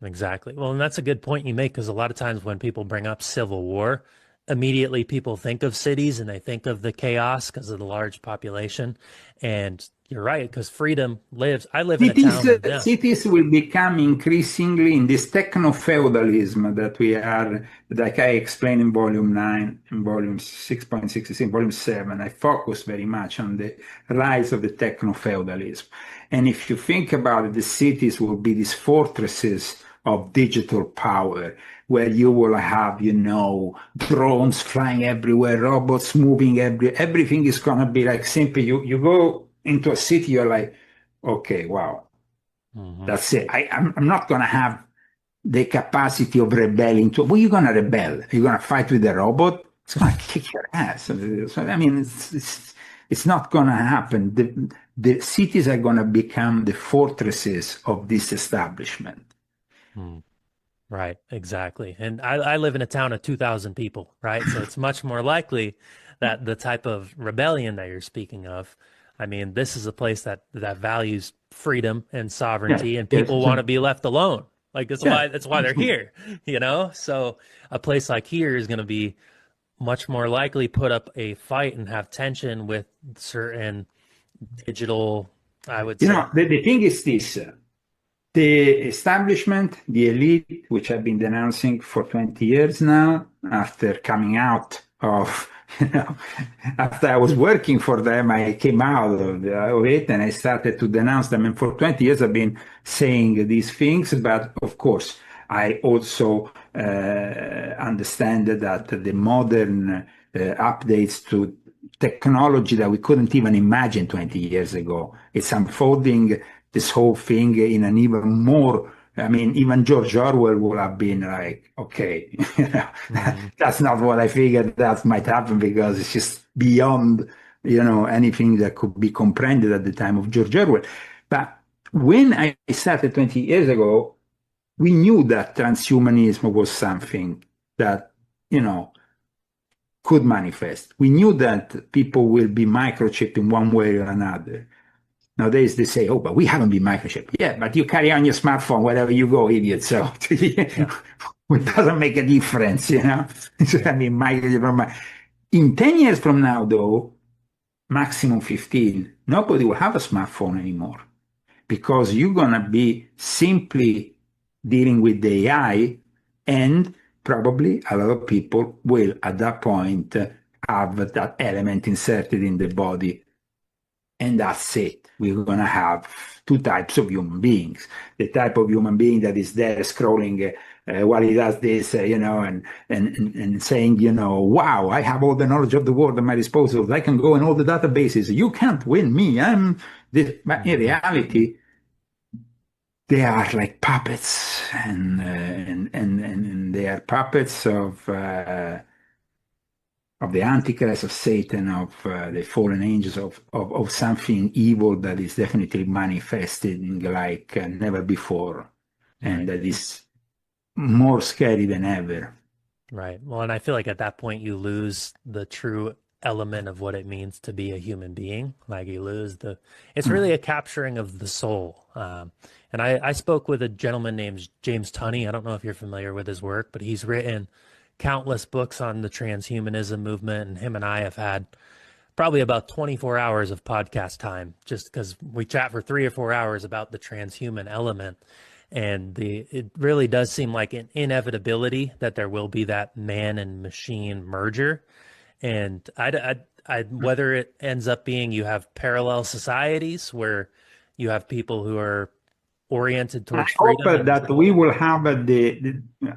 [SPEAKER 1] Exactly. Well, and that's a good point you make because a lot of times when people bring up civil war, immediately people think of cities and they think of the chaos because of the large population. And you're right, because freedom lives. I live in a town. Yeah.
[SPEAKER 2] Cities will become increasingly in this techno-feudalism that we are, like I explained in volume 9, in volume 6.66, in volume 7. I focus very much on the rise of the techno-feudalism. And if you think about it, the cities will be these fortresses of digital power where you will have, drones flying everywhere, robots moving everything is going to be like simply you go into a city, you're like, okay, wow,
[SPEAKER 1] Hmm.
[SPEAKER 2] that's it. I'm not going to have the capacity of rebelling. Well, you're going to rebel. You're going to fight with a robot. It's going to kick your ass. So, I mean, it's not going to happen. The cities are going to become the fortresses of this establishment.
[SPEAKER 1] Right, exactly. And I live in a town of 2,000 people, right? So it's much more likely that the type of rebellion that you're speaking of, I mean, this is a place that values freedom and
[SPEAKER 2] Yes,
[SPEAKER 1] sovereignty, and
[SPEAKER 2] yes,
[SPEAKER 1] people want to be left alone. Like
[SPEAKER 2] yes.
[SPEAKER 1] that's why they're here, you know? So a place like here is going to be much more likely put up a fight and have tension with certain digital, I would say.
[SPEAKER 2] The thing is this. The establishment, the elite, which I've been denouncing for 20 years now, after coming out of, after I was working for them, I came out of it and I started to denounce them. And for 20 years, I've been saying these things. But of course, I also understand that the modern updates to technology that we couldn't even imagine 20 years ago, it's unfolding this whole thing in an even more, I mean, even George Orwell would have been like, okay,
[SPEAKER 1] Mm-hmm.
[SPEAKER 2] that's not what I figured that might happen because it's just beyond, anything that could be comprehended at the time of George Orwell. But when I started 20 years ago, we knew that transhumanism was something that, could manifest. We knew that people will be microchipped in one way or another. Nowadays they say, "Oh, but we haven't been microchipped." Yeah, but you carry on your smartphone wherever you go, idiot. So
[SPEAKER 1] Yeah.
[SPEAKER 2] it doesn't make a difference,
[SPEAKER 1] Yeah.
[SPEAKER 2] I mean, in 10 years from now, though, maximum 15, nobody will have a smartphone anymore because you're gonna be simply dealing with the AI, and probably a lot of people will at that point have that element inserted in the body, and that's it. We're going to have two types of human beings. The type of human being that is there scrolling while he does this, and saying, wow, I have all the knowledge of the world at my disposal. I can go in all the databases. You can't win me. I'm this. But in
[SPEAKER 1] Mm-hmm.
[SPEAKER 2] reality, they are like puppets, and they are puppets of the Antichrist, of Satan, of the fallen angels, of something evil that is definitely manifesting like never before, and
[SPEAKER 1] Right.
[SPEAKER 2] that is more scary than ever.
[SPEAKER 1] Right. Well, and I feel like at that point you lose the true element of what it means to be a human being. Like you lose it's really a capturing of the soul. And I spoke with a gentleman named James Tunney. I don't know if you're familiar with his work, but he's written countless books on the transhumanism movement. And him and I have had probably about 24 hours of podcast time just because we chat for 3 or 4 hours about the transhuman element. And it really does seem like an inevitability that there will be that man and machine merger. And whether it ends up being you have parallel societies where you have people who are oriented
[SPEAKER 2] I
[SPEAKER 1] towards
[SPEAKER 2] hope
[SPEAKER 1] freedom and
[SPEAKER 2] that we will have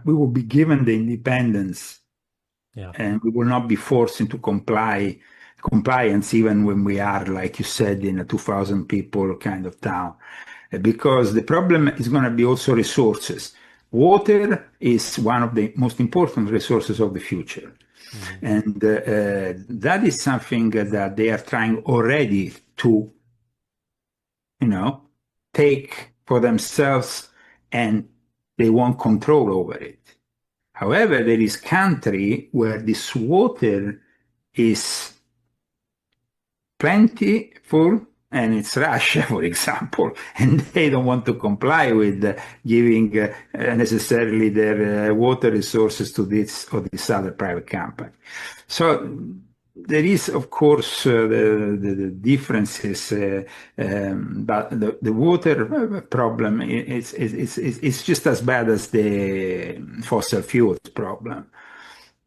[SPEAKER 2] we will be given the independence,
[SPEAKER 1] yeah,
[SPEAKER 2] and we will not be forced into compliance even when we are, like you said, in a 2,000 people kind of town. Because the problem is going to be also resources. Water is one of the most important resources of the future.
[SPEAKER 1] hmm
[SPEAKER 2] And that is something that they are trying already to, you know, take for themselves, and they want control over it. However, there is country where this water is plentiful, and it's Russia, for example, and they don't want to comply with giving necessarily their water resources to this or this other private company. So there is, of course, the differences, but the water problem is just as bad as the fossil fuels problem,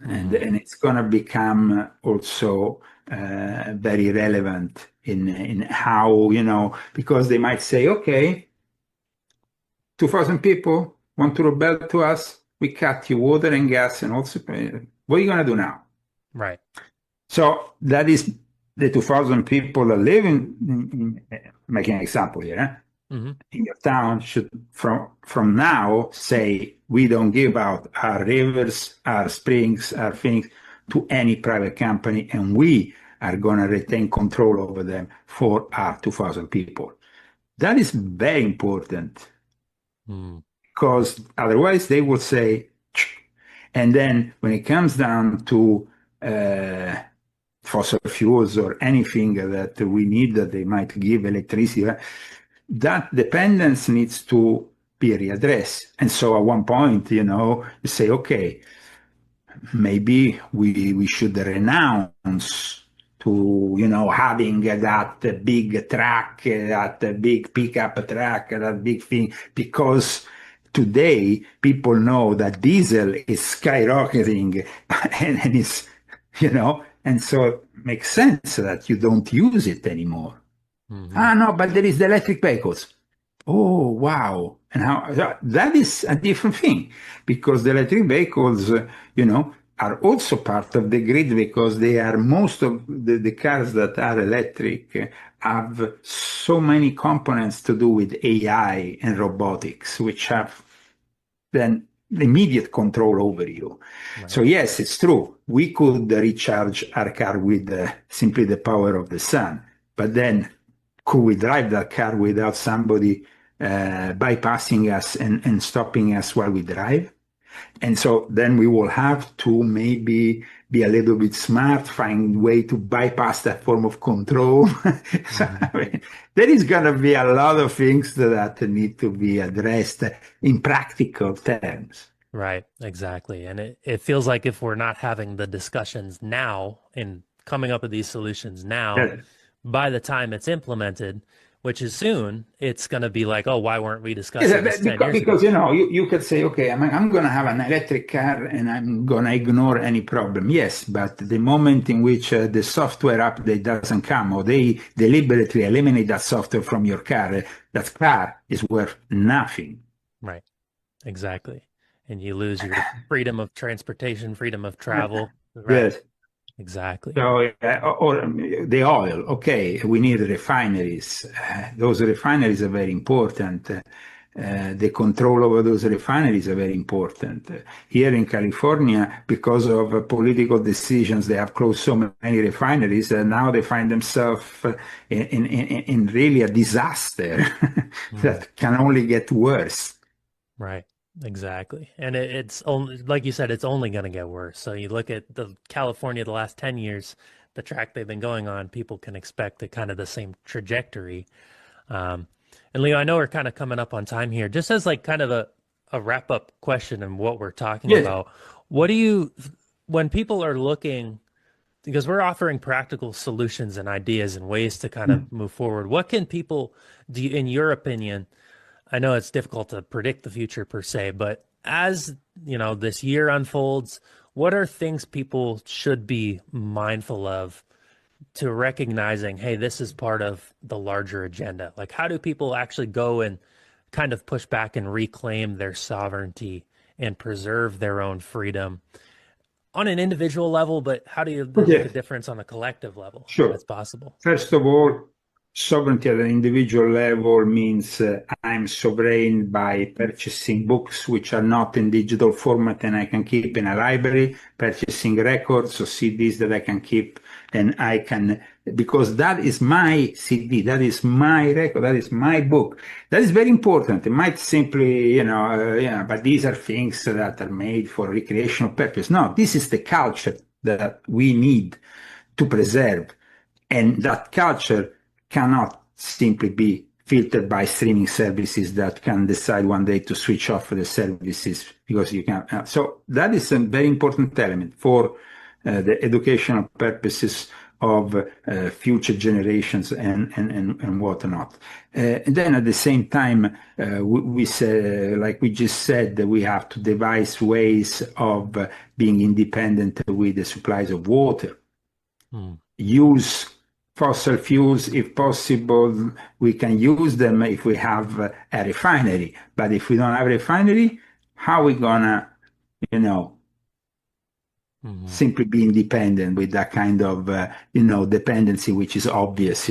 [SPEAKER 1] hmm
[SPEAKER 2] and it's going to become also very relevant in how, because they might say, okay, 2,000 people want to rebel to us, we cut you water and gas and also, what are you going to do now?
[SPEAKER 1] right.
[SPEAKER 2] So that is the 2,000 people that live making an example here,
[SPEAKER 1] hmm
[SPEAKER 2] in your town should from now say, we don't give out our rivers, our springs, our things to any private company, and we are going to retain control over them for our 2,000 people. That is very important
[SPEAKER 1] mm
[SPEAKER 2] because otherwise they will say, and then when it comes down to fossil fuels or anything that we need that they might give electricity, that dependence needs to be readdressed. And so at one point, you say, okay, maybe we should renounce to, having that big truck, that big pickup truck, that big thing, because today people know that diesel is skyrocketing and it's, and so it makes sense that you don't use it anymore.
[SPEAKER 1] Hmm.
[SPEAKER 2] Ah, no, but there is the electric vehicles. Oh, wow. And how that is a different thing because the electric vehicles, are also part of the grid because they are most of the cars that are electric have so many components to do with AI and robotics, which have then immediate control over you.
[SPEAKER 1] Right.
[SPEAKER 2] So yes, it's true. We could recharge our car with simply the power of the sun, but then could we drive that car without somebody bypassing us and stopping us while we drive? And so then we will have to maybe be a little bit smart, find a way to bypass that form of control. So,
[SPEAKER 1] Hmm.
[SPEAKER 2] I mean, there is going to be a lot of things that need to be addressed in practical terms.
[SPEAKER 1] Right, exactly. And it feels like if we're not having the discussions now and coming up with these solutions now,
[SPEAKER 2] Yeah.
[SPEAKER 1] by the time it's implemented, which is soon, it's going to be like, oh, why weren't we
[SPEAKER 2] Yeah,
[SPEAKER 1] discussing this 10 years
[SPEAKER 2] because
[SPEAKER 1] ago?
[SPEAKER 2] you could say, okay, I'm going to have an electric car and I'm going to ignore any problem. Yes, but the moment in which the software update doesn't come or they deliberately eliminate that software from your car, that car is worth nothing.
[SPEAKER 1] Right, exactly. And you lose your freedom of transportation, freedom of travel. Right,
[SPEAKER 2] Yes.
[SPEAKER 1] exactly.
[SPEAKER 2] So, or the oil, okay, we need refineries. Those refineries are very important. The control over those refineries are very important. Here in California, because of political decisions, they have closed so many refineries, and now they find themselves in really a disaster
[SPEAKER 1] Mm.
[SPEAKER 2] that can only get worse.
[SPEAKER 1] Right. Exactly. And it's only, like you said, it's only going to get worse. So you look at the California the last 10 years, the track they've been going on, people can expect the kind of the same trajectory. Um, and Leo, I know we're kind of coming up on time here. Just as like kind of a wrap up question and what we're talking
[SPEAKER 2] Yes.
[SPEAKER 1] about, what do you, when people are looking, because we're offering practical solutions and ideas and ways to kind of move forward, what can people do, in your opinion, I know it's difficult to predict the future per se, but as this year unfolds, what are things people should be mindful of to recognizing, hey, this is part of the larger agenda? Like, how do people actually go and kind of push back and reclaim their sovereignty and preserve their own freedom on an individual level, but how do you make a
[SPEAKER 2] Okay,
[SPEAKER 1] difference on a collective level if
[SPEAKER 2] sure.
[SPEAKER 1] it's possible?
[SPEAKER 2] First of all, sovereignty at an individual level means I'm sovereign by purchasing books which are not in digital format and I can keep in a library, purchasing records or CDs that I can keep and I can, because that is my CD, that is my record, that is my book. That is very important. It might simply, but these are things that are made for recreational purpose. No, this is the culture that we need to preserve. And that culture cannot simply be filtered by streaming services that can decide one day to switch off the services because you can. So that is a very important element for the educational purposes of future generations and whatnot. And then at the same time, we say, like we just said, that we have to devise ways of being independent with the supplies of water,
[SPEAKER 1] Hmm.
[SPEAKER 2] use fossil fuels if possible. We can use them if we have a refinery. But if we don't have a refinery, how are we gonna, you know,
[SPEAKER 1] Hmm.
[SPEAKER 2] simply be independent with that kind of, dependency, which is obvious,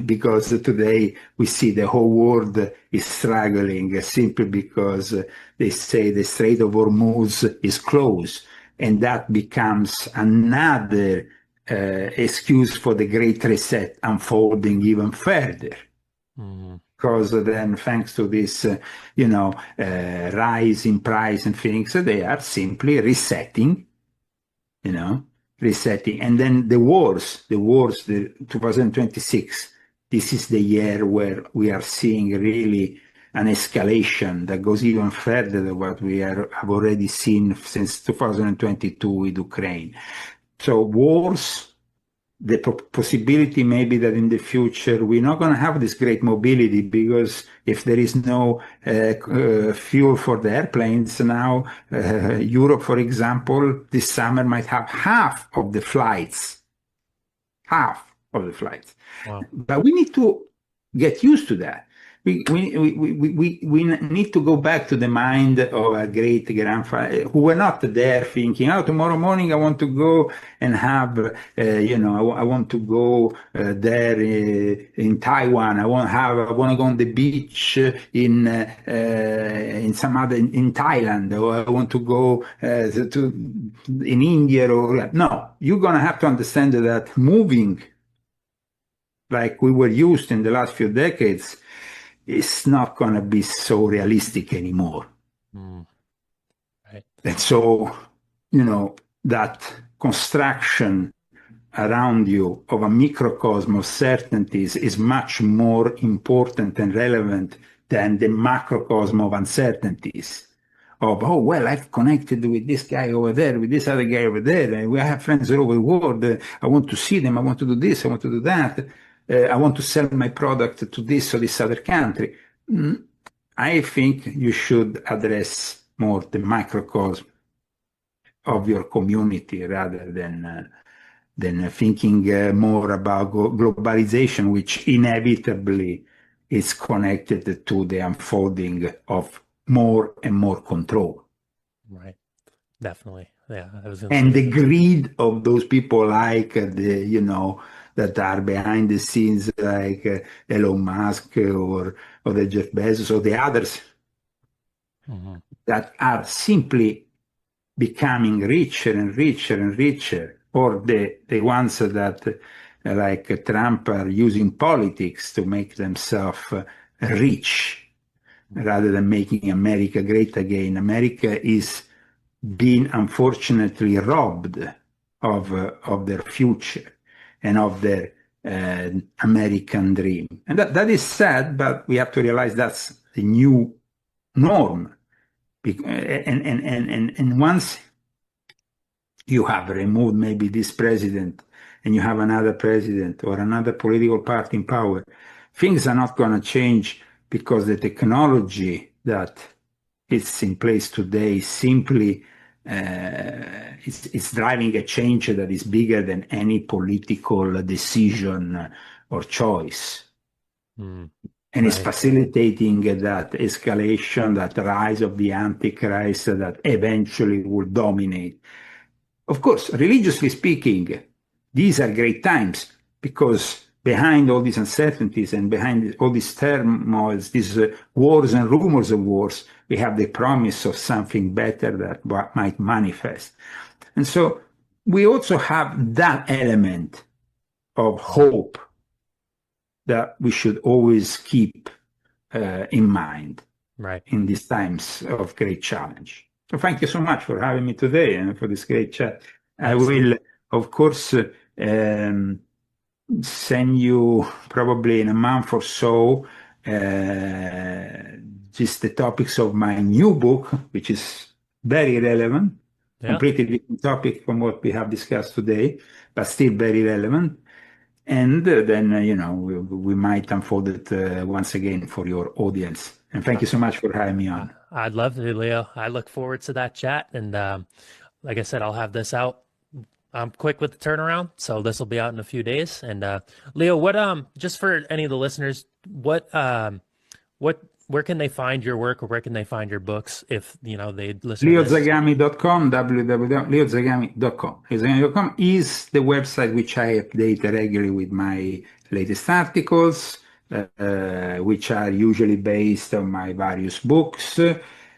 [SPEAKER 2] because today we see the whole world is struggling simply because they say the Strait of Hormuz is closed. And that becomes another excuse for the Great Reset unfolding even further.
[SPEAKER 1] Hmm.
[SPEAKER 2] Because then, thanks to this, rise in price and things, they are simply resetting, you know, resetting. And then the wars, the 2026, this is the year where we are seeing really an escalation that goes even further than what we have already seen since 2022 with Ukraine. So wars, the possibility maybe that in the future we're not going to have this great mobility, because if there is no fuel for the airplanes now, Europe, for example, this summer might have half of the flights.
[SPEAKER 1] Wow.
[SPEAKER 2] But we need to get used to that. We need to go back to the mind of a great grandfather who were not there thinking, oh, tomorrow morning I want to go and have, I want to go there in Taiwan. I want to go on the beach in Thailand, or I want to go in India. No, you're going to have to understand that moving like we were used in the last few decades is not going to be so realistic anymore.
[SPEAKER 1] Right.
[SPEAKER 2] And so, that construction around you of a microcosm of certainties is much more important and relevant than the macrocosm of uncertainties. Oh, well, I've connected with this guy over there, with this other guy over there, and we have friends all over the world. I want to see them. I want to do this. I want to do that. I want to sell my product to this or this other country. I think you should address more the microcosm of your community rather than thinking more about globalization, which inevitably is connected to the unfolding of more and more control.
[SPEAKER 1] Right. Definitely. Yeah.
[SPEAKER 2] And the greed of those people like that are behind the scenes, like Elon Musk or the Jeff Bezos or the others that are simply becoming richer and richer and richer, or the ones that like Trump are using politics to make themselves rich rather than making America great again. America is being unfortunately robbed of their future and of their American dream. And that is sad, but we have to realize that's the new norm. And once you have removed maybe this president and you have another president or another political party in power, things are not going to change, because the technology that is in place today simply it's driving a change that is bigger than any political decision or choice. And it's facilitating that escalation, that rise of the Antichrist that eventually will dominate. Of course, religiously speaking, these are great times, because behind all these uncertainties and behind all these turmoils, these wars and rumors of wars, we have the promise of something better that might manifest. And so we also have that element of hope that we should always keep in mind in these times of great challenge. So thank you so much for having me today and for this great chat. I will, of course, send you probably in a month or so just the topics of my new book, which is very relevant, completely different topic from what we have discussed today, but still very relevant. And then, we might unfold it once again for your audience. And thank you so much for having me on.
[SPEAKER 1] I'd love to, Leo. I look forward to that chat. And like I said, I'll have this out. I'm quick with the turnaround, so this will be out in a few days. And Leo, what just for any of the listeners, where can they find your work, or where can they find your books if they listen?
[SPEAKER 2] LeoZagami.com, www.leozagami.com. LeoZagami.com is the website which I update regularly with my latest articles, which are usually based on my various books.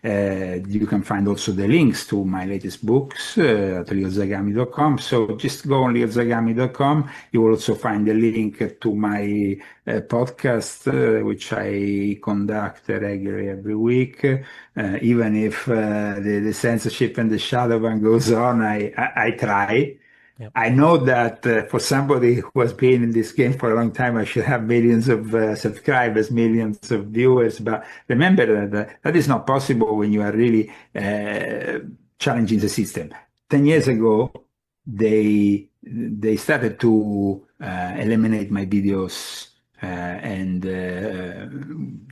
[SPEAKER 2] You can find also the links to my latest books at leozagami.com. So just go on leozagami.com. You will also find a link to my podcast, which I conduct regularly every week. Even if the censorship and the shadow ban goes on, I try.
[SPEAKER 1] Yep.
[SPEAKER 2] I know that for somebody who has been in this game for a long time, I should have millions of subscribers, millions of viewers. But remember that that is not possible when you are really challenging the system. 10 years
[SPEAKER 1] Yep.
[SPEAKER 2] ago, they started to eliminate my videos, and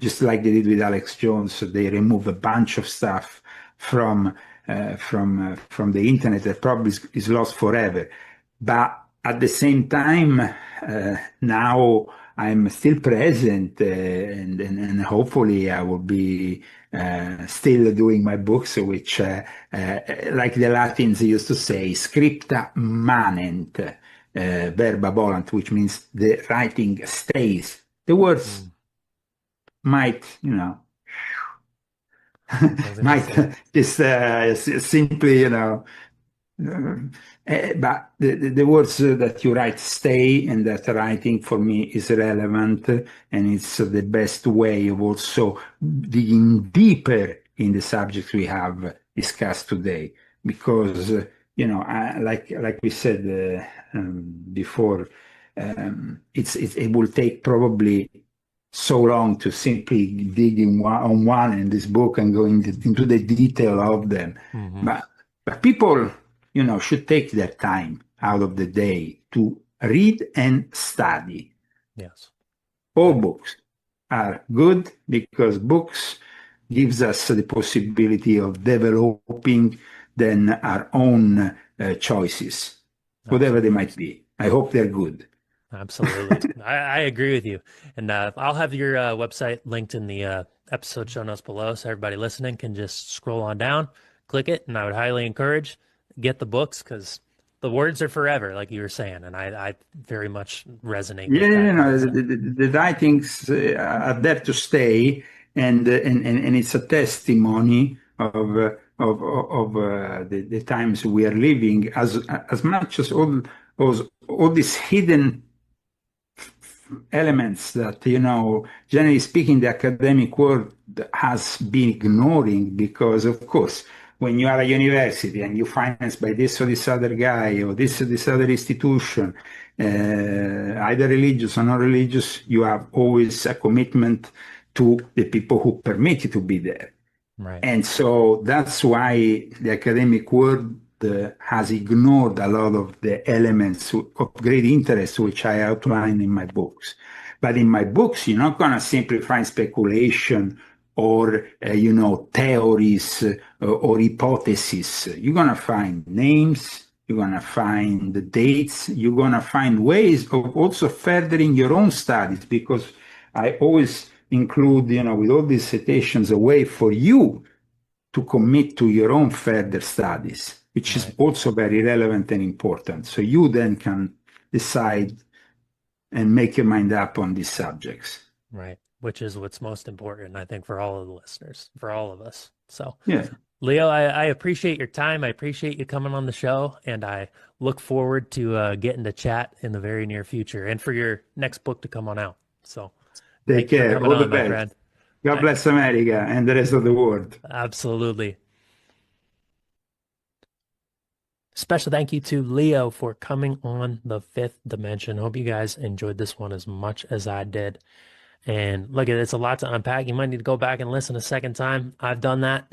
[SPEAKER 2] just like they did with Alex Jones, they removed a bunch of stuff from the internet that probably is lost forever. But at the same time, now I'm still present, and hopefully I will be still doing my books, which, like the Latins used to say, scripta manent, verba volant, which means the writing stays. The words
[SPEAKER 1] Mm.
[SPEAKER 2] might,
[SPEAKER 1] I was gonna
[SPEAKER 2] might
[SPEAKER 1] say.
[SPEAKER 2] just simply, but the words that you write stay, and that writing for me is relevant, and it's the best way of also digging deeper in the subjects we have discussed today. Because, like we said before, it will take probably so long to simply dig on one in this book and go into the detail of them.
[SPEAKER 1] Hmm.
[SPEAKER 2] But people, should take their time out of the day to read and study.
[SPEAKER 1] Yes.
[SPEAKER 2] All
[SPEAKER 1] I,
[SPEAKER 2] books are good because books gives us the possibility of developing then our own choices, whatever they
[SPEAKER 1] absolutely.
[SPEAKER 2] might be. I hope they're good.
[SPEAKER 1] Absolutely. I agree with you. And I'll have your website linked in the episode show notes below so everybody listening can just scroll on down, click it, and I would highly encourage get the books because the words are forever, like you were saying, and I very much resonate
[SPEAKER 2] Yeah,
[SPEAKER 1] with that
[SPEAKER 2] the,
[SPEAKER 1] concept.
[SPEAKER 2] the writings are there to stay, and it's a testimony of the times we are living, as much as all these hidden elements that, generally speaking, the academic world has been ignoring. Because, of course, when you are a university and you finance by this or this other guy or this or this other institution, either religious or non religious, you have always a commitment to the people who permit you to be there.
[SPEAKER 1] Right.
[SPEAKER 2] And so that's why the academic world has ignored a lot of the elements of great interest, which I outline in my books. But in my books, you're not going to simply find speculation or, theories or hypotheses. You're going to find names, you're going to find the dates, you're going to find ways of also furthering your own studies, because I always include, with all these citations, a way for you to commit to your own further studies, which is
[SPEAKER 1] Right.
[SPEAKER 2] also very relevant and important. So you then can decide and make your mind up on these subjects.
[SPEAKER 1] Right. Which is what's most important, I think, for all of the listeners, for all of us. So,
[SPEAKER 2] Yeah,
[SPEAKER 1] Leo, I appreciate your time. I appreciate you coming on the show, and I look forward to getting to chat in the very near future and for your next book to come on out. So,
[SPEAKER 2] take
[SPEAKER 1] thank you for
[SPEAKER 2] care.
[SPEAKER 1] coming
[SPEAKER 2] All the
[SPEAKER 1] on, my
[SPEAKER 2] best.
[SPEAKER 1] friend.
[SPEAKER 2] God
[SPEAKER 1] I,
[SPEAKER 2] bless America and the rest of the world.
[SPEAKER 1] absolutely. Special thank you to Leo for coming on the fifth dimension. Hope you guys enjoyed this one as much as I did. And look, it's a lot to unpack. You might need to go back and listen a second time. I've done that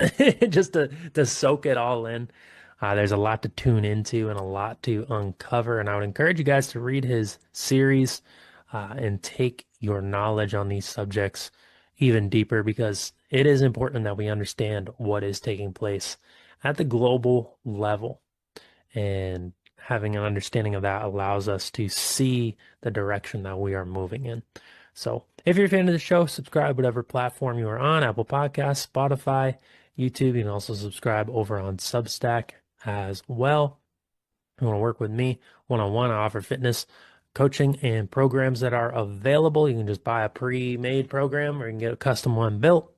[SPEAKER 1] just to soak it all in. There's a lot to tune into and a lot to uncover. And I would encourage you guys to read his series and take your knowledge on these subjects even deeper, because it is important that we understand what is taking place at the global level. And having an understanding of that allows us to see the direction that we are moving in. So if you're a fan of the show, subscribe whatever platform you are on, Apple Podcasts, Spotify, YouTube. You can also subscribe over on Substack as well. If you want to work with me one-on-one, I offer fitness coaching and programs that are available. You can just buy a pre-made program or you can get a custom one built.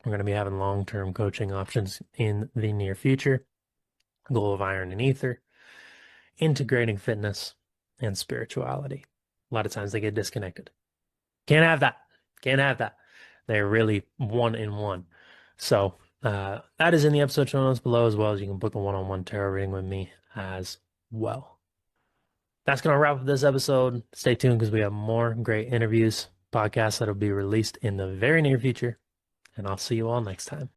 [SPEAKER 1] We're going to be having long-term coaching options in the near future. Goal of Iron and Ether, integrating fitness and spirituality. A lot of times they get disconnected. Can't have that. Can't have that. They're really one in one. So that is in the episode show notes below, as well as you can book a one-on-one tarot reading with me as well. That's going to wrap up this episode. Stay tuned because we have more great interviews, podcasts that'll be released in the very near future. And I'll see you all next time.